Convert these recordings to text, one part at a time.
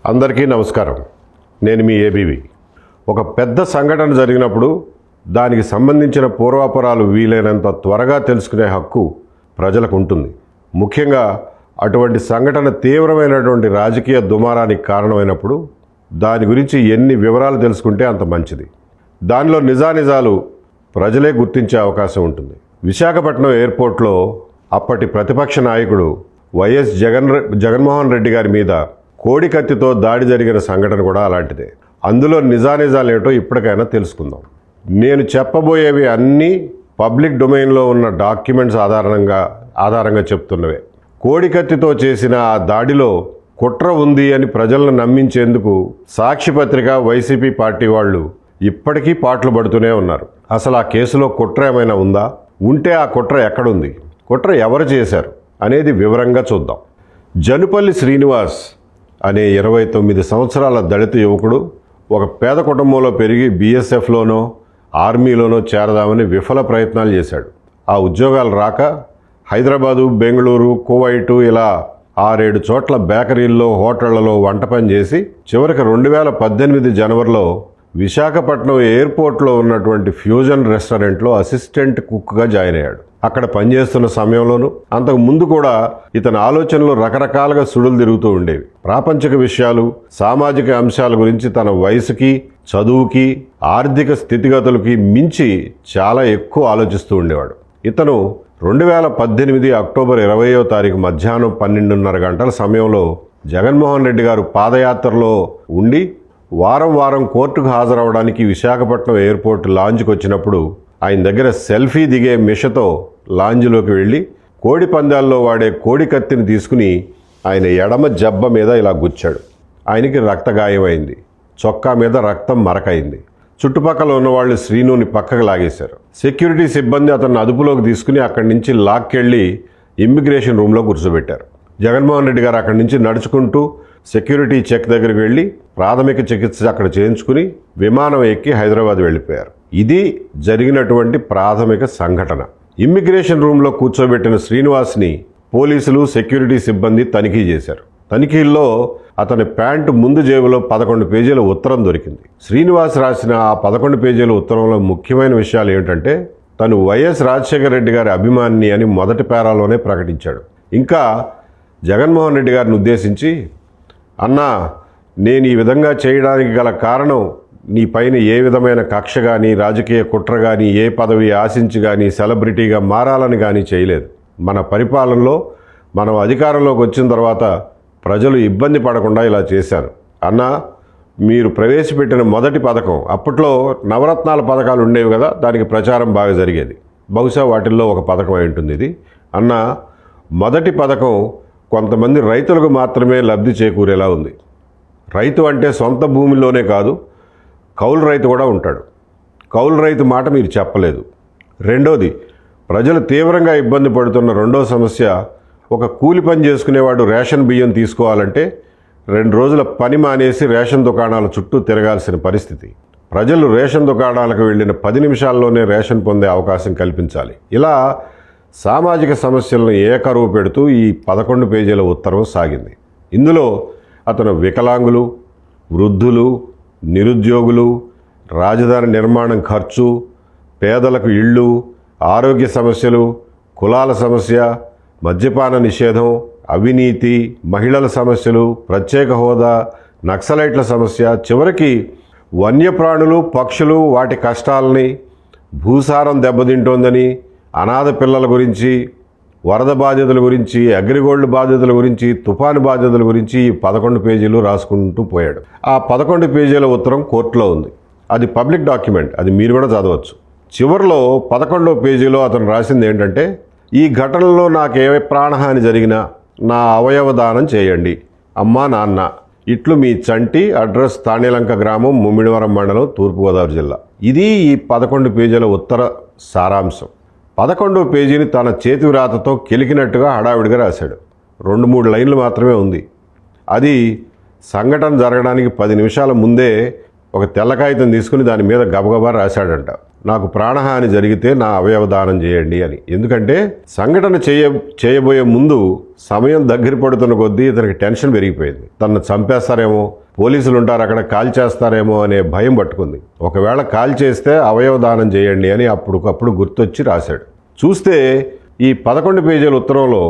అందరికీ నమస్కారం. నేను మీ ఏబీవి. ఒక పెద్ద సంఘటన జరిగినప్పుడు దానికి సంబంధించిన పూర్వాపరాలు వీలైనంత త్వరగా తెలుసుకునే హక్కు ప్రజలకు ఉంటుంది. ముఖ్యంగా అటువంటి సంఘటన తీవ్రమైనటువంటి రాజకీయ దుమారానికి కారణమైనప్పుడు దాని గురించి ఎన్ని వివరాలు తెలుసుకుంటే అంత మంచిది. దానిలో నిజానిజాలు ప్రజలే గుర్తించే అవకాశం ఉంటుంది. విశాఖపట్నం ఎయిర్పోర్ట్లో అప్పటి ప్రతిపక్ష నాయకుడు వైఎస్ జగన్మోహన్ రెడ్డి గారి మీద కోడి కత్తితో దాడి జరిగిన సంఘటన కూడా అలాంటిదే. అందులో నిజానిజాలు ఏమిటో ఇప్పటికైనా తెలుసుకుందాం. నేను చెప్పబోయేవి అన్నీ పబ్లిక్ డొమైన్లో ఉన్న డాక్యుమెంట్స్ ఆధారంగా చెప్తున్నవే. కోడి కత్తితో చేసిన ఆ దాడిలో కుట్ర ఉంది అని ప్రజలను నమ్మించేందుకు సాక్షిపత్రిక వైసీపీ పార్టీ వాళ్ళు ఇప్పటికీ పాటలు పడుతూనే ఉన్నారు. అసలు ఆ కేసులో కుట్ర ఏమైనా ఉందా? ఉంటే ఆ కుట్ర ఎక్కడుంది? కుట్ర ఎవరు చేశారు అనేది వివరంగా చూద్దాం. జనుపల్లి శ్రీనివాస్ అనే 29 సంవత్సరాల దళిత యువకుడు ఒక పేద కుటుంబంలో పెరిగి బీఎస్ఎఫ్లోనో ఆర్మీలోనో చేరదామని విఫల ప్రయత్నాలు చేశాడు. ఆ ఉద్యోగాలు రాక హైదరాబాదు, బెంగళూరు, కువైటు ఇలా 6-7 చోట్ల బేకరీల్లో, హోటళ్లలో వంట పని చేసి చివరికి 2018 జనవరిలో విశాఖపట్నం ఎయిర్పోర్ట్లో ఉన్నటువంటి ఫ్యూజన్ రెస్టారెంట్లో అసిస్టెంట్ కుక్గా జాయిన్ అయ్యాడు. అక్కడ పనిచేస్తున్న సమయంలోనూ అంతకు ముందు కూడా ఇతని ఆలోచనలు రకరకాలుగా సుడులు తిరుగుతూ ఉండేవి. ప్రాపంచిక విషయాలు, సామాజిక అంశాల గురించి తన వయసుకి, చదువుకి, ఆర్థిక స్థితిగతులకి మించి చాలా ఎక్కువ ఆలోచిస్తూ ఉండేవాడు. ఇతను 2018 అక్టోబర్ 20వ తారీఖు మధ్యాహ్నం 12:30 గంటల సమయంలో జగన్మోహన్ రెడ్డి గారు పాదయాత్రలో ఉండి వారం కోర్టుకు హాజరవడానికి విశాఖపట్నం ఎయిర్పోర్ట్ లాంజ్కి వచ్చినప్పుడు ఆయన దగ్గర సెల్ఫీ దిగే మిషతో లాంజ్లోకి వెళ్ళి కోడి పందాల్లో వాడే కోడి కత్తిని తీసుకుని ఆయన ఎడమ జబ్బ మీద ఇలా గుచ్చాడు. ఆయనకి రక్తగాయమైంది. చొక్కా మీద రక్తం మరకైంది. చుట్టుపక్కల ఉన్నవాళ్ళు శ్రీనుని పక్కకు లాగేశారు. సెక్యూరిటీ సిబ్బంది అతన్ని అదుపులోకి తీసుకుని అక్కడి నుంచి లాక్కెళ్ళి ఇమ్మిగ్రేషన్ రూమ్లో కూర్చోబెట్టారు. జగన్మోహన్ రెడ్డి గారు అక్కడి నుంచి నడుచుకుంటూ సెక్యూరిటీ చెక్ దగ్గరికి వెళ్ళి ప్రాథమిక చికిత్స అక్కడ చేయించుకుని విమానం ఎక్కి హైదరాబాద్ వెళ్ళిపోయారు. ఇది జరిగినటువంటి ప్రాథమిక సంఘటన. ఇమ్మిగ్రేషన్ రూమ్లో కూర్చోబెట్టిన శ్రీనివాస్ని పోలీసులు, సెక్యూరిటీ సిబ్బంది తనిఖీ చేశారు. తనిఖీల్లో అతని ప్యాంటు ముందు జేబులో 11 పేజీల ఉత్తరం దొరికింది. శ్రీనివాస్ రాసిన ఆ 11 పేజీల ఉత్తరంలో ముఖ్యమైన విషయాలు ఏమిటంటే తను వైఎస్ రాజశేఖర రెడ్డి గారి అభిమాని అని మొదటి పేరాలోనే ప్రకటించాడు. ఇంకా జగన్మోహన్ రెడ్డి గారిని ఉద్దేశించి, అన్నా, నేను ఈ విధంగా చేయడానికి గల కారణం నీ పైన ఏ విధమైన కక్ష కానీ, రాజకీయ కుట్ర కానీ, ఏ పదవి ఆశించి కానీ, సెలబ్రిటీగా మారాలని కానీ చేయలేదు. మన పరిపాలనలో మనం అధికారంలోకి వచ్చిన తర్వాత ప్రజలు ఇబ్బంది పడకుండా ఇలా చేశాను. అన్నా, మీరు ప్రవేశపెట్టిన మొదటి పథకం, అప్పట్లో నవరత్నాల పథకాలు ఉండేవి కదా, దానికి ప్రచారం బాగా జరిగేది. బహుశా వాటిల్లో ఒక పథకం అయి ఉంటుంది ఇది. అన్నా, మొదటి పథకం కొంతమంది రైతులకు మాత్రమే లబ్ధి చేకూరేలా ఉంది. రైతు అంటే సొంత భూమిలోనే కాదు, కౌలు రైతు కూడా ఉంటాడు. కౌలు రైతు మాట మీరు చెప్పలేదు. రెండోది, ప్రజలు తీవ్రంగా ఇబ్బంది పడుతున్న రెండో సమస్య, ఒక కూలి పని చేసుకునేవాడు రేషన్ బియ్యం తీసుకోవాలంటే 2 రోజుల పని మానేసి రేషన్ దుకాణాల చుట్టూ తిరగాల్సిన పరిస్థితి. ప్రజలు రేషన్ దుకాణాలకు వెళ్ళిన 10 నిమిషాల్లోనే రేషన్ పొందే అవకాశం కల్పించాలి. ఇలా సామాజిక సమస్యలను ఏకరువు పెడుతూ ఈ 11 పేజీల ఉత్తరం సాగింది. ఇందులో అతను వికలాంగులు, వృద్ధులు, నిరుద్యోగులు, రాజధాని నిర్మాణం ఖర్చు, పేదలకు ఇళ్ళు, ఆరోగ్య సమస్యలు, కులాల సమస్య, మద్యపాన నిషేధం, అవినీతి, మహిళల సమస్యలు, ప్రత్యేక హోదా, నక్సలైట్ల సమస్య, చివరికి వన్యప్రాణులు, పక్షులు, వాటి కష్టాలని, భూసారం దెబ్బతింటోందని, అనాథ పిల్లల గురించి, వరద బాధ్యతల గురించి, అగ్రిగోల్డ్ బాధ్యతల గురించి, తుఫాను బాధ్యతల గురించి 11 పేజీలు రాసుకుంటూ పోయాడు. ఆ 11 పేజీల ఉత్తరం కోర్టులో ఉంది. అది పబ్లిక్ డాక్యుమెంట్, అది మీరు కూడా చదవచ్చు. చివరిలో 11వ పేజీలో అతను రాసింది ఏంటంటే, ఈ ఘటనలో నాకు ఏ ప్రాణహాని జరిగినా నా అవయవ దానం చేయండి అమ్మా నాన్న. ఇట్లు మీ చంటి, అడ్రస్ తాణిలంక గ్రామం, ముమ్మిడివరం మండలం, తూర్పుగోదావరి జిల్లా. ఇది ఈ 11 పేజీల ఉత్తర సారాంశం. 11వ పేజీని తన చేతి వ్రాతతో కెలికినట్టుగా హడావిడిగా రాశాడు. 2-3 లైన్లు మాత్రమే ఉంది. అది సంఘటన జరగడానికి 10 నిమిషాల ముందే ఒక తెల్ల కాగితం తీసుకుని దాని మీద గబగబా రాశాడంట. నాకు ప్రాణహాని జరిగితే నా అవయవ దానం చేయండి అని. ఎందుకంటే సంఘటన చేయబోయే ముందు సమయం దగ్గర పడుతున్న కొద్దీ ఇతనికి టెన్షన్ పెరిగిపోయింది. తనను చంపేస్తారేమో, పోలీసులు ఉంటారు అక్కడ, కాల్ చేస్తారేమో అనే భయం పట్టుకుంది. ఒకవేళ కాల్ చేస్తే అవయవ దానం చేయండి అని అప్పటికప్పుడు గుర్తొచ్చి రాశాడు. చూస్తే ఈ 11 పేజీల ఉత్తరంలో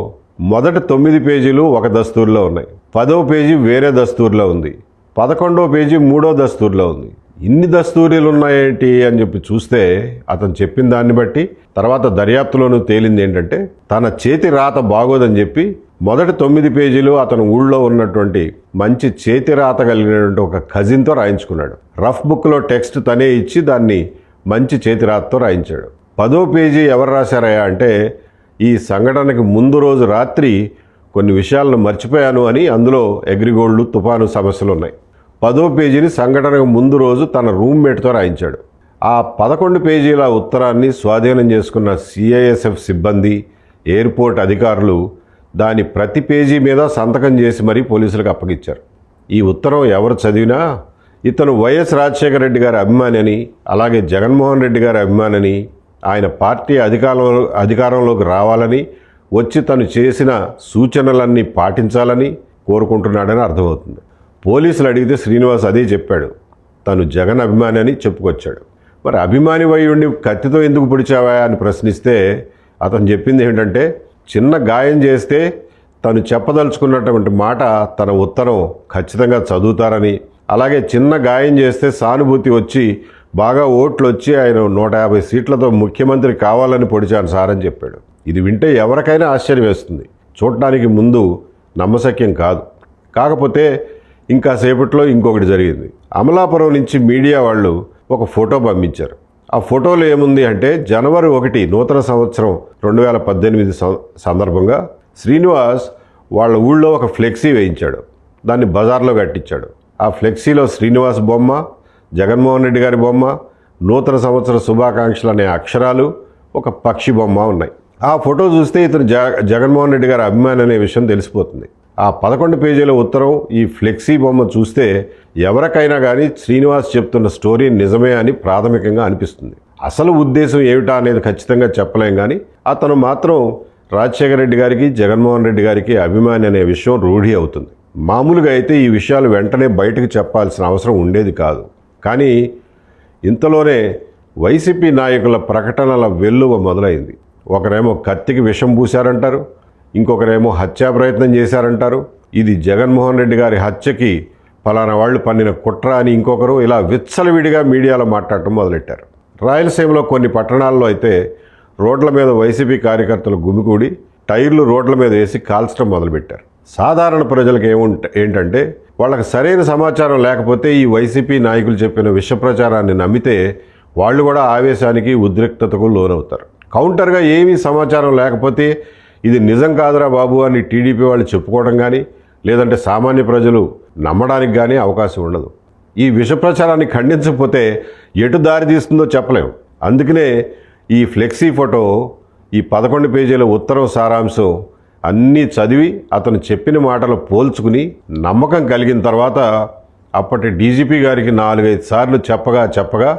మొదటి 9 పేజీలు ఒక దస్తూరులో ఉన్నాయి, 10వ పేజీ వేరే దస్తూరులో ఉంది, 11వ పేజీ 3వ దస్తూరులో ఉంది. ఇన్ని దస్తూరీలు ఉన్నాయేంటి అని చెప్పి చూస్తే అతను చెప్పిన దాన్ని బట్టి తర్వాత దర్యాప్తులోనూ తేలింది ఏంటంటే, తన చేతి రాత బాగోదని చెప్పి మొదటి 9 పేజీలు అతను ఊళ్ళో ఉన్నటువంటి మంచి చేతి రాత కలిగినటువంటి ఒక కజిన్తో రాయించుకున్నాడు. రఫ్ బుక్లో టెక్స్ట్ తనే ఇచ్చి దాన్ని మంచి చేతి రాతతో రాయించాడు. 10వ పేజీ ఎవరు రాశారయ్యా అంటే, ఈ సంఘటనకి ముందు రోజు రాత్రి కొన్ని విషయాలను మర్చిపోయాను అని అందులో అగ్రిగోల్డ్ తుఫాను సమస్యలు ఉన్నాయి. 10వ పేజీని సంఘటనకు ముందు రోజు తన రూమ్మేట్తో రాయించాడు. ఆ 11 పేజీల ఉత్తరాన్ని స్వాధీనం చేసుకున్న సిఐఎస్ఎఫ్ సిబ్బంది, ఎయిర్పోర్ట్ అధికారులు దాని ప్రతి పేజీ మీద సంతకం చేసి మరీ పోలీసులకు అప్పగించారు. ఈ ఉత్తరం ఎవరు చదివినా ఇతను వైఎస్ రాజశేఖర రెడ్డి గారి అభిమాని అని, అలాగే జగన్మోహన్ రెడ్డి గారి అభిమాని అని, ఆయన పార్టీ అధికారంలోకి రావాలని, వచ్చి తను చేసిన సూచనలన్నీ పాటించాలని కోరుకుంటున్నాడని అర్థమవుతుంది. పోలీసులు అడిగితే శ్రీనివాస్ అదే చెప్పాడు, తను జగన్ అభిమాని అని చెప్పుకొచ్చాడు. మరి అభిమాని వయ్యుండి కత్తితో ఎందుకు పొడిచావా అని ప్రశ్నిస్తే అతను చెప్పింది ఏంటంటే, చిన్న గాయం చేస్తే తను చెప్పదలుచుకున్నటువంటి మాట తన ఉత్తరం ఖచ్చితంగా చదువుతారని, అలాగే చిన్న గాయం చేస్తే సానుభూతి వచ్చి బాగా ఓట్లు వచ్చి ఆయన 150 సీట్లతో ముఖ్యమంత్రి కావాలని పొడిచాను సార్ అని చెప్పాడు. ఇది వింటే ఎవరికైనా ఆశ్చర్యం వేస్తుంది, చూడటానికి ముందు నమ్మశక్యం కాదు. కాకపోతే ఇంకా సేపట్లో ఇంకొకటి జరిగింది. అమలాపురం నుంచి మీడియా వాళ్ళు ఒక ఫోటో పంపించారు. ఆ ఫోటోలో ఏముంది అంటే, జనవరి 1 నూతన సంవత్సరం 2018 సందర్భంగా శ్రీనివాస్ వాళ్ళ ఊళ్ళో ఒక ఫ్లెక్సీ వేయించాడు. దాన్ని బజార్లో కట్టించాడు. ఆ ఫ్లెక్సీలో శ్రీనివాస్ బొమ్మ, జగన్మోహన్ రెడ్డి గారి బొమ్మ, నూతన సంవత్సర శుభాకాంక్షలు అనే అక్షరాలు, ఒక పక్షి బొమ్మ ఉన్నాయి. ఆ ఫోటో చూస్తే ఇతను జగన్మోహన్ రెడ్డి గారి అభిమాని అనే విషయం తెలిసిపోతుంది. ఆ 11 పేజీల ఉత్తరం, ఈ ఫ్లెక్సీ బొమ్మ చూస్తే ఎవరికైనా కానీ శ్రీనివాస్ చెప్తున్న స్టోరీ నిజమే అని ప్రాథమికంగా అనిపిస్తుంది. అసలు ఉద్దేశం ఏమిటా అనేది ఖచ్చితంగా చెప్పలేం, కానీ అతను మాత్రం రాజశేఖర రెడ్డి గారికి, జగన్మోహన్ రెడ్డి గారికి అభిమాని అనే విషయం రూఢి అవుతుంది. మామూలుగా అయితే ఈ విషయాలు వెంటనే బయటకు చెప్పాల్సిన అవసరం ఉండేది కాదు. కానీ ఇంతలోనే వైసీపీ నాయకుల ప్రకటనల వెల్లువ మొదలైంది. ఒకరేమో కత్తికి విషం పూశారంటారు, ఇంకొకరేమో హత్యా ప్రయత్నం చేశారంటారు, ఇది జగన్మోహన్ రెడ్డి గారి హత్యకి ఫలానా వాళ్ళు పన్నిన కుట్ర అని ఇంకొకరు, ఇలా విచ్చలవిడిగా మీడియాలో మాట్లాడటం మొదలెట్టారు. రాయలసీమలో కొన్ని పట్టణాల్లో అయితే రోడ్ల మీద వైసీపీ కార్యకర్తలు గుమికూడి టైర్లు రోడ్ల మీద వేసి కాల్చడం మొదలుపెట్టారు. సాధారణ ప్రజలకు ఏంటంటే, వాళ్ళకి సరైన సమాచారం లేకపోతే ఈ వైసీపీ నాయకులు చెప్పిన విష ప్రచారాన్ని నమ్మితే వాళ్ళు కూడా ఆవేశానికి, ఉద్రిక్తతకు లోనవుతారు. కౌంటర్గా ఏమీ సమాచారం లేకపోతే ఇది నిజం కాదురా బాబు అని టీడీపీ వాళ్ళు చెప్పుకోవడం కానీ, లేదంటే సామాన్య ప్రజలు నమ్మడానికి కానీ అవకాశం ఉండదు. ఈ విష ప్రచారాన్ని ఖండించకపోతే ఎటు దారి తీస్తుందో చెప్పలేం. అందుకనే ఈ ఫ్లెక్సీ ఫోటో, ఈ 11 పేజీల ఉత్తరం సారాంశం అన్నీ చదివి అతను చెప్పిన మాటలు పోల్చుకుని నమ్మకం కలిగిన తర్వాత అప్పటి డీజీపీ గారికి 4-5 సార్లు చెప్పగా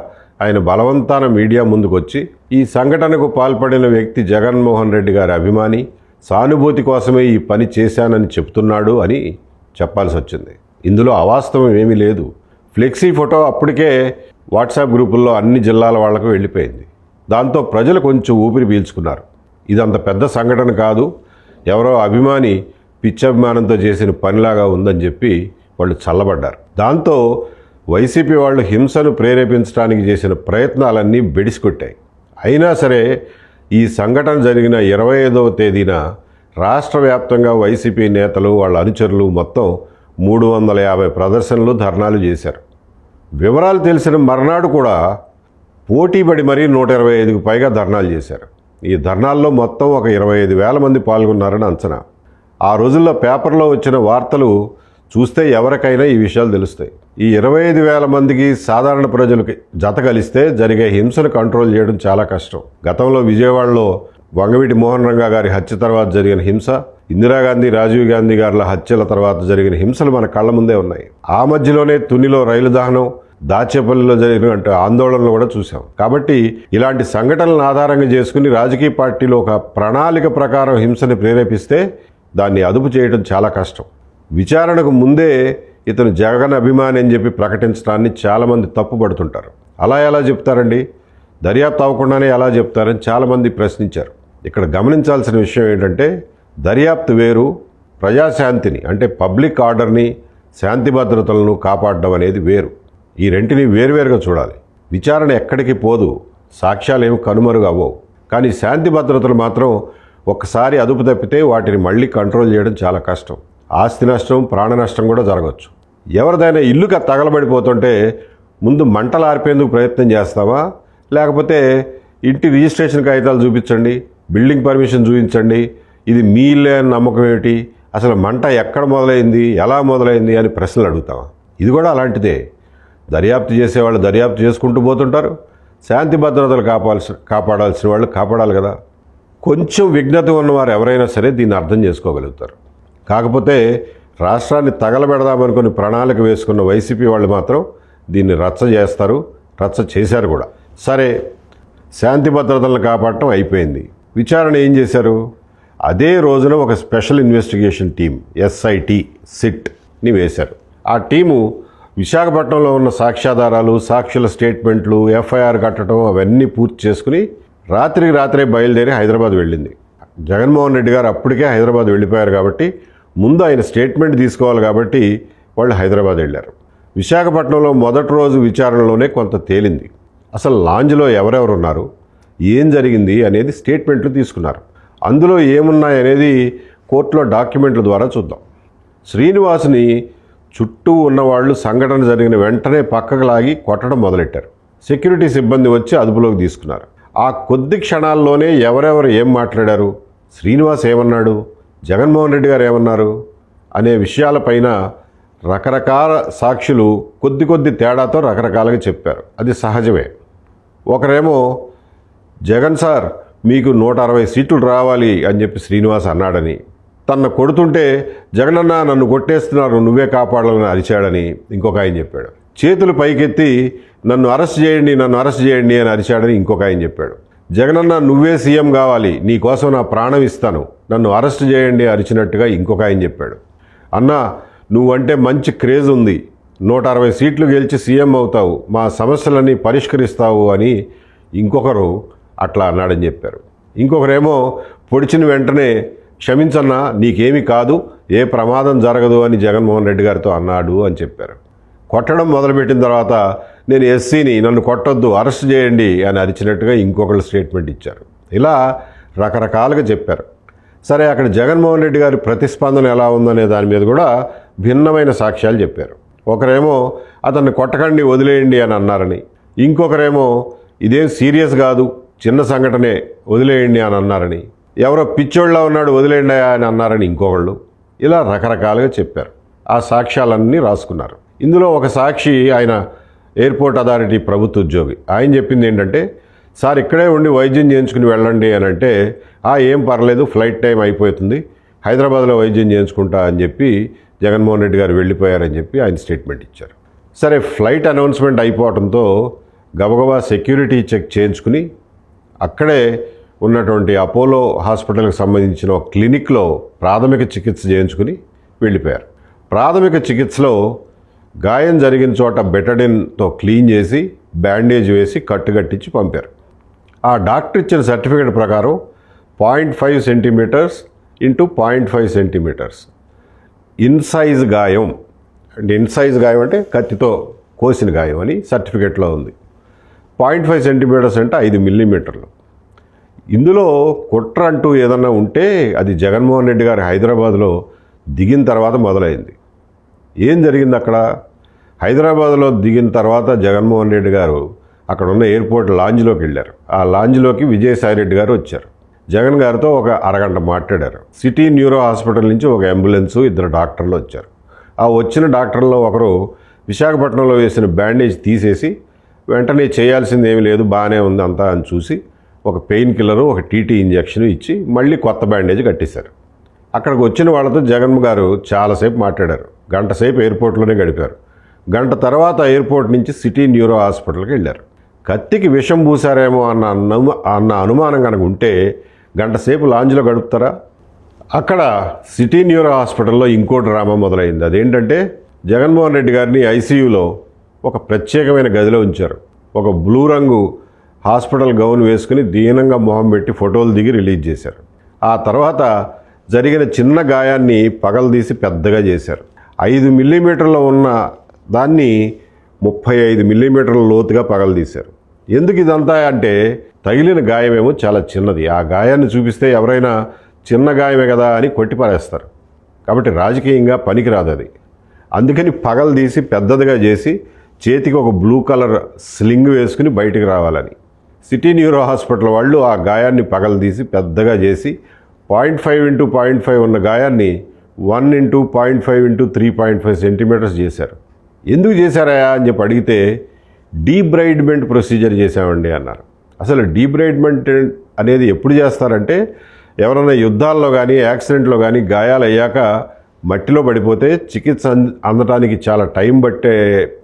ఆయన బలవంతాన మీడియా ముందుకు వచ్చి, ఈ సంఘటనకు పాల్పడిన వ్యక్తి జగన్మోహన్ రెడ్డి గారి అభిమాని, సానుభూతి కోసమే ఈ పని చేశానని చెప్తున్నాడు అని చెప్పాల్సి వచ్చింది. ఇందులో అవాస్తవం ఏమీ లేదు. ఫ్లెక్సీ ఫోటో అప్పటికే వాట్సాప్ గ్రూపుల్లో అన్ని జిల్లాల వాళ్లకు వెళ్ళిపోయింది. దాంతో ప్రజలు కొంచెం ఊపిరి పీల్చుకున్నారు. ఇదంత పెద్ద సంఘటన కాదు, ఎవరో అభిమాని పిచ్చభిమానంతో చేసిన పనిలాగా ఉందని చెప్పి వాళ్ళు చల్లబడ్డారు. దాంతో వైసీపీ వాళ్ళు హింసను ప్రేరేపించడానికి చేసిన ప్రయత్నాలన్నీ బెడిసికొట్టాయి. అయినా సరే ఈ సంఘటన జరిగిన 25వ తేదీన రాష్ట్ర వ్యాప్తంగా వైసీపీ నేతలు, వాళ్ళ అనుచరులు మొత్తం 350 ప్రదర్శనలు, ధర్నాలు చేశారు. వివరాలు తెలిసిన మర్నాడు కూడా పోటీపడి మరీ 125కు పైగా ధర్నాలు చేశారు. ఈ ధర్నాల్లో మొత్తం ఒక 25,000 మంది పాల్గొన్నారని అంచనా. ఆ రోజుల్లో పేపర్లో వచ్చిన వార్తలు చూస్తే ఎవరికైనా ఈ విషయాలు తెలుస్తాయి. ఈ 25,000 మందికి సాధారణ ప్రజలకి జత కలిస్తే జరిగే హింసను కంట్రోల్ చేయడం చాలా కష్టం. గతంలో విజయవాడలో వంగవీటి మోహన్ రంగా గారి హత్య తర్వాత జరిగిన హింస, ఇందిరాగాంధీ, రాజీవ్ గాంధీ గారుల హత్యల తర్వాత జరిగిన హింసలు మన కళ్ళ ముందే ఉన్నాయి. ఆ మధ్యలోనే తునిలో రైలు దహనం, దాచేపల్లిలో జరిగిన ఆందోళనలు కూడా చూసాం. కాబట్టి ఇలాంటి సంఘటనలను ఆధారంగా చేసుకుని రాజకీయ పార్టీలు ఒక ప్రణాళిక ప్రకారం హింసని ప్రేరేపిస్తే దాన్ని అదుపు చేయడం చాలా కష్టం. విచారణకు ముందే ఇతను జగన్ అభిమాని అని చెప్పి ప్రకటించడాన్ని చాలామంది తప్పుపడుతుంటారు. అలా ఎలా చెప్తారండి, దర్యాప్తు అవ్వకుండానే ఎలా చెప్తారని చాలామంది ప్రశ్నించారు. ఇక్కడ గమనించాల్సిన విషయం ఏంటంటే దర్యాప్తు వేరు, ప్రజాశాంతిని అంటే పబ్లిక్ ఆర్డర్ని శాంతి భద్రతలను కాపాడడం అనేది వేరు. ఈ రెంటిని వేరువేరుగా చూడాలి. విచారణ ఎక్కడికి పోదు, సాక్ష్యాలు ఏమి కనుమరుగు అవ్వవు. కానీ శాంతి భద్రతలు మాత్రం ఒక్కసారి అదుపు తప్పితే వాటిని మళ్ళీ కంట్రోల్ చేయడం చాలా కష్టం. ఆస్తి నష్టం, ప్రాణ నష్టం కూడా జరగవచ్చు. ఎవరిదైనా ఇల్లుగా తగలబడిపోతుంటే ముందు మంటలు ఆర్పేందుకు ప్రయత్నం చేస్తావా, లేకపోతే ఇంటి రిజిస్ట్రేషన్ కాగితాలు చూపించండి, బిల్డింగ్ పర్మిషన్ చూపించండి, ఇది మీ ఇల్లే అని నమ్మకం ఏమిటి, అసలు మంట ఎక్కడ మొదలైంది, ఎలా మొదలైంది అని ప్రశ్నలు అడుగుతావా? ఇది కూడా అలాంటిదే. దర్యాప్తు చేసేవాళ్ళు దర్యాప్తు చేసుకుంటూ పోతుంటారు, శాంతి భద్రతలు కాపాడాల్సిన వాళ్ళు కాపాడాలి కదా. కొంచెం విఘ్నత ఉన్నవారు ఎవరైనా సరే దీన్ని అర్థం చేసుకోగలుగుతారు. కాకపోతే రాష్ట్రాన్ని తగలబెడదామనుకుని ప్రణాళిక వేసుకున్న వైసీపీ వాళ్ళు మాత్రం దీన్ని రచ్చ చేస్తారు, రచ్చ చేశారు కూడా. సరే, శాంతి భద్రతలను కాపాడటం అయిపోయింది. విచారణ ఏం చేశారు? అదే రోజున ఒక స్పెషల్ ఇన్వెస్టిగేషన్ టీం SIT సిట్ని వేశారు. ఆ టీము విశాఖపట్నంలో ఉన్న సాక్ష్యాధారాలు, సాక్షుల స్టేట్మెంట్లు, FIR కట్టడం అవన్నీ పూర్తి చేసుకుని రాత్రే బయలుదేరి హైదరాబాద్ వెళ్ళింది. జగన్మోహన్ రెడ్డి గారు అప్పటికే హైదరాబాద్ వెళ్ళిపోయారు కాబట్టి ముందు ఆయన స్టేట్మెంట్ తీసుకోవాలి కాబట్టి వాళ్ళు హైదరాబాద్ వెళ్ళారు. విశాఖపట్నంలో మొదటి రోజు విచారణలోనే కొంత తేలింది. అసలు లాంజ్లో ఎవరెవరు ఉన్నారు, ఏం జరిగింది అనేది స్టేట్మెంట్లు తీసుకున్నారు. అందులో ఏమున్నాయనేది కోర్టులో డాక్యుమెంట్ల ద్వారా చూద్దాం. శ్రీనివాస్ని చుట్టూ ఉన్నవాళ్ళు సంఘటన జరిగిన వెంటనే పక్కకు లాగి కొట్టడం మొదలెట్టారు. సెక్యూరిటీ సిబ్బంది వచ్చి అదుపులోకి తీసుకున్నారు. ఆ కొద్ది క్షణాల్లోనే ఎవరెవరు ఏం మాట్లాడారు, శ్రీనివాస్ ఏమన్నాడు, జగన్మోహన్ రెడ్డి గారు ఏమన్నారు అనే విషయాలపైన రకరకాల సాక్షులు కొద్ది తేడాతో రకరకాలుగా చెప్పారు. అది సహజమే. ఒకరేమో జగన్ సార్ మీకు 160 సీట్లు రావాలి అని చెప్పి శ్రీనివాస్ అన్నాడని, తన్ను కొడుతుంటే జగనన్న నన్ను కొట్టేస్తున్నారు నువ్వే కాపాడాలని అరిచాడని ఇంకొక ఆయన చెప్పాడు. చేతులు పైకెత్తి నన్ను అరెస్ట్ చేయండి అని అరిచాడని ఇంకొక ఆయన చెప్పాడు. జగనన్న నువ్వే సీఎం కావాలి, నీ కోసం నా ప్రాణం ఇస్తాను, నన్ను అరెస్ట్ చేయండి అరిచినట్టుగా ఇంకొక ఆయన చెప్పాడు. అన్నా నువ్వంటే మంచి క్రేజ్ ఉంది, 160 సీట్లు గెలిచి సీఎం అవుతావు, మా సమస్యలన్నీ పరిష్కరిస్తావు అని ఇంకొకరు అట్లా అన్నాడని చెప్పారు. ఇంకొకరేమో పొడిచిన వెంటనే క్షమించన్నా నీకేమీ కాదు, ఏ ప్రమాదం జరగదు అని జగన్మోహన్ రెడ్డి గారితో అన్నాడు అని చెప్పారు. కొట్టడం మొదలుపెట్టిన తర్వాత నేను SCని, నన్ను కొట్టొద్దు, అరెస్ట్ చేయండి అని అరిచినట్టుగా ఇంకొకళ్ళు స్టేట్మెంట్ ఇచ్చారు. ఇలా రకరకాలుగా చెప్పారు. సరే, అక్కడ జగన్మోహన్ రెడ్డి గారి ప్రతిస్పందన ఎలా ఉందనే దాని మీద కూడా భిన్నమైన సాక్ష్యాలు చెప్పారు. ఒకరేమో అతన్ని కొట్టకండి వదిలేయండి అని అన్నారని, ఇంకొకరేమో ఇదేం సీరియస్ కాదు, చిన్న సంఘటనే, వదిలేయండి అని అన్నారని, ఎవరో పిచ్చోళ్ళ ఉన్నాడు వదిలేయండి అని అన్నారని ఇంకొకళ్ళు. ఇలా రకరకాలుగా చెప్పారు. ఆ సాక్ష్యాలన్నీ రాసుకున్నారు. ఇందులో ఒక సాక్షి ఆయన ఎయిర్పోర్ట్ అథారిటీ ప్రభుత్వ ఉద్యోగి. ఆయన చెప్పింది ఏంటంటే, సార్ ఇక్కడే ఉండి వైద్యం చేయించుకుని వెళ్ళండి అని అంటే, ఏం పర్లేదు ఫ్లైట్ టైం అయిపోతుంది, హైదరాబాద్లో వైద్యం చేయించుకుంటా అని చెప్పి జగన్మోహన్ రెడ్డి గారు వెళ్ళిపోయారని చెప్పి ఆయన స్టేట్మెంట్ ఇచ్చారు. సరే, ఫ్లైట్ అనౌన్స్మెంట్ అయిపోవడంతో గబగబా సెక్యూరిటీ చెక్ చేయించుకుని అక్కడే ఉన్నటువంటి అపోలో హాస్పిటల్కి సంబంధించిన ఒక క్లినిక్లో ప్రాథమిక చికిత్స చేయించుకుని వెళ్ళిపోయారు. ప్రాథమిక చికిత్సలో గాయం జరిగిన చోట బెటడిన్తో క్లీన్ చేసి బ్యాండేజ్ వేసి కట్టుకట్టించి పంపారు. ఆ డాక్టర్ ఇచ్చిన సర్టిఫికేట్ ప్రకారం 0.5 సెంటీమీటర్స్ ఇంటూ 0.5 సెంటీమీటర్స్ ఇన్సైజ్ గాయం. అంటే ఇన్సైజ్ గాయం అంటే కత్తితో కోసిన గాయం అని సర్టిఫికేట్లో ఉంది. 0.5 సెంటీమీటర్స్ అంటే 5 మిల్లీమీటర్లు. ఇందులో కుట్ర అంటూ ఏదన్నా ఉంటే అది జగన్మోహన్ రెడ్డి గారు హైదరాబాద్లో దిగిన తర్వాత మొదలైంది. ఏం జరిగింది అక్కడ? హైదరాబాద్లో దిగిన తర్వాత జగన్మోహన్ రెడ్డి గారు అక్కడ ఉన్న ఎయిర్పోర్ట్ లాంజ్లోకి వెళ్ళారు. ఆ లాంజ్లోకి విజయసాయిరెడ్డి గారు వచ్చారు. జగన్ గారితో ఒక అరగంట మాట్లాడారు. సిటీ న్యూరో హాస్పిటల్ నుంచి ఒక అంబులెన్సు, 2 డాక్టర్లు వచ్చారు. ఆ వచ్చిన డాక్టర్లో ఒకరు విశాఖపట్నంలో వేసిన బ్యాండేజ్ తీసేసి వెంటనే చేయాల్సింది ఏమీ లేదు, బాగానే ఉంది అంతా అని చూసి ఒక పెయిన్ కిల్లరు, ఒక TT ఇంజెక్షన్ ఇచ్చి మళ్ళీ కొత్త బ్యాండేజ్ కట్టేశారు. అక్కడికి వచ్చిన వాళ్ళతో జగన్ గారు చాలాసేపు మాట్లాడారు. గంట సేపు ఎయిర్పోర్ట్లోనే గడిపారు. గంట తర్వాత ఎయిర్పోర్ట్ నుంచి సిటీ న్యూరో హాస్పిటల్కి వెళ్ళారు. కత్తికి విషం పూసారేమో అన్న అనుమానం కనుక ఉంటే గంట సేపు లాంజ్లో గడుపుతారా? అక్కడ సిటీ న్యూరో హాస్పిటల్లో ఇంకో డ్రామా మొదలైంది. అదేంటంటే జగన్మోహన్ రెడ్డి గారిని ఐసీయూలో ఒక ప్రత్యేకమైన గదిలో ఉంచారు. ఒక బ్లూ రంగు హాస్పిటల్ గౌన్ వేసుకుని దీనంగా మొహం పెట్టి ఫోటోలు దిగి రిలీజ్ చేశారు. ఆ తర్వాత జరిగిన చిన్న గాయాన్ని పగలదీసి పెద్దగా చేశారు. 5 మిల్లీమీటర్ల ఉన్న దాన్ని 35 మిల్లీమీటర్ల లోతుగా పగలదీశారు. ఎందుకు ఇదంతా అంటే తగిలిన గాయమేమో చాలా చిన్నది. ఆ గాయాన్ని చూపిస్తే ఎవరైనా చిన్న గాయమే కదా అని కొట్టిపారేస్తారు. కాబట్టి రాజకీయంగా పనికిరాదు అది. అందుకని పగలదీసి పెద్దదిగా చేసి చేతికి ఒక బ్లూ కలర్ స్లింగ్ వేసుకుని బయటికి రావాలని సిటీ న్యూరో హాస్పిటల్ వాళ్ళు ఆ గాయాన్ని పగలదీసి పెద్దగా చేసి 0.5 × 0.5 ఉన్న గాయాన్ని 1 × 0.5 × 3.5 సెంటీమీటర్స్ చేశారు. ఎందుకు చేశారా అని చెప్పి అడిగితే డీబ్రైడ్మెంట్ ప్రొసీజర్ చేశామండి అన్నారు. అసలు డీబ్రైడ్మెంట్ అనేది ఎప్పుడు చేస్తారంటే ఎవరైనా యుద్ధాల్లో కానీ యాక్సిడెంట్లో కానీ గాయాలు అయ్యాక మట్టిలో పడిపోతే చికిత్స అందటానికి చాలా టైం పట్టే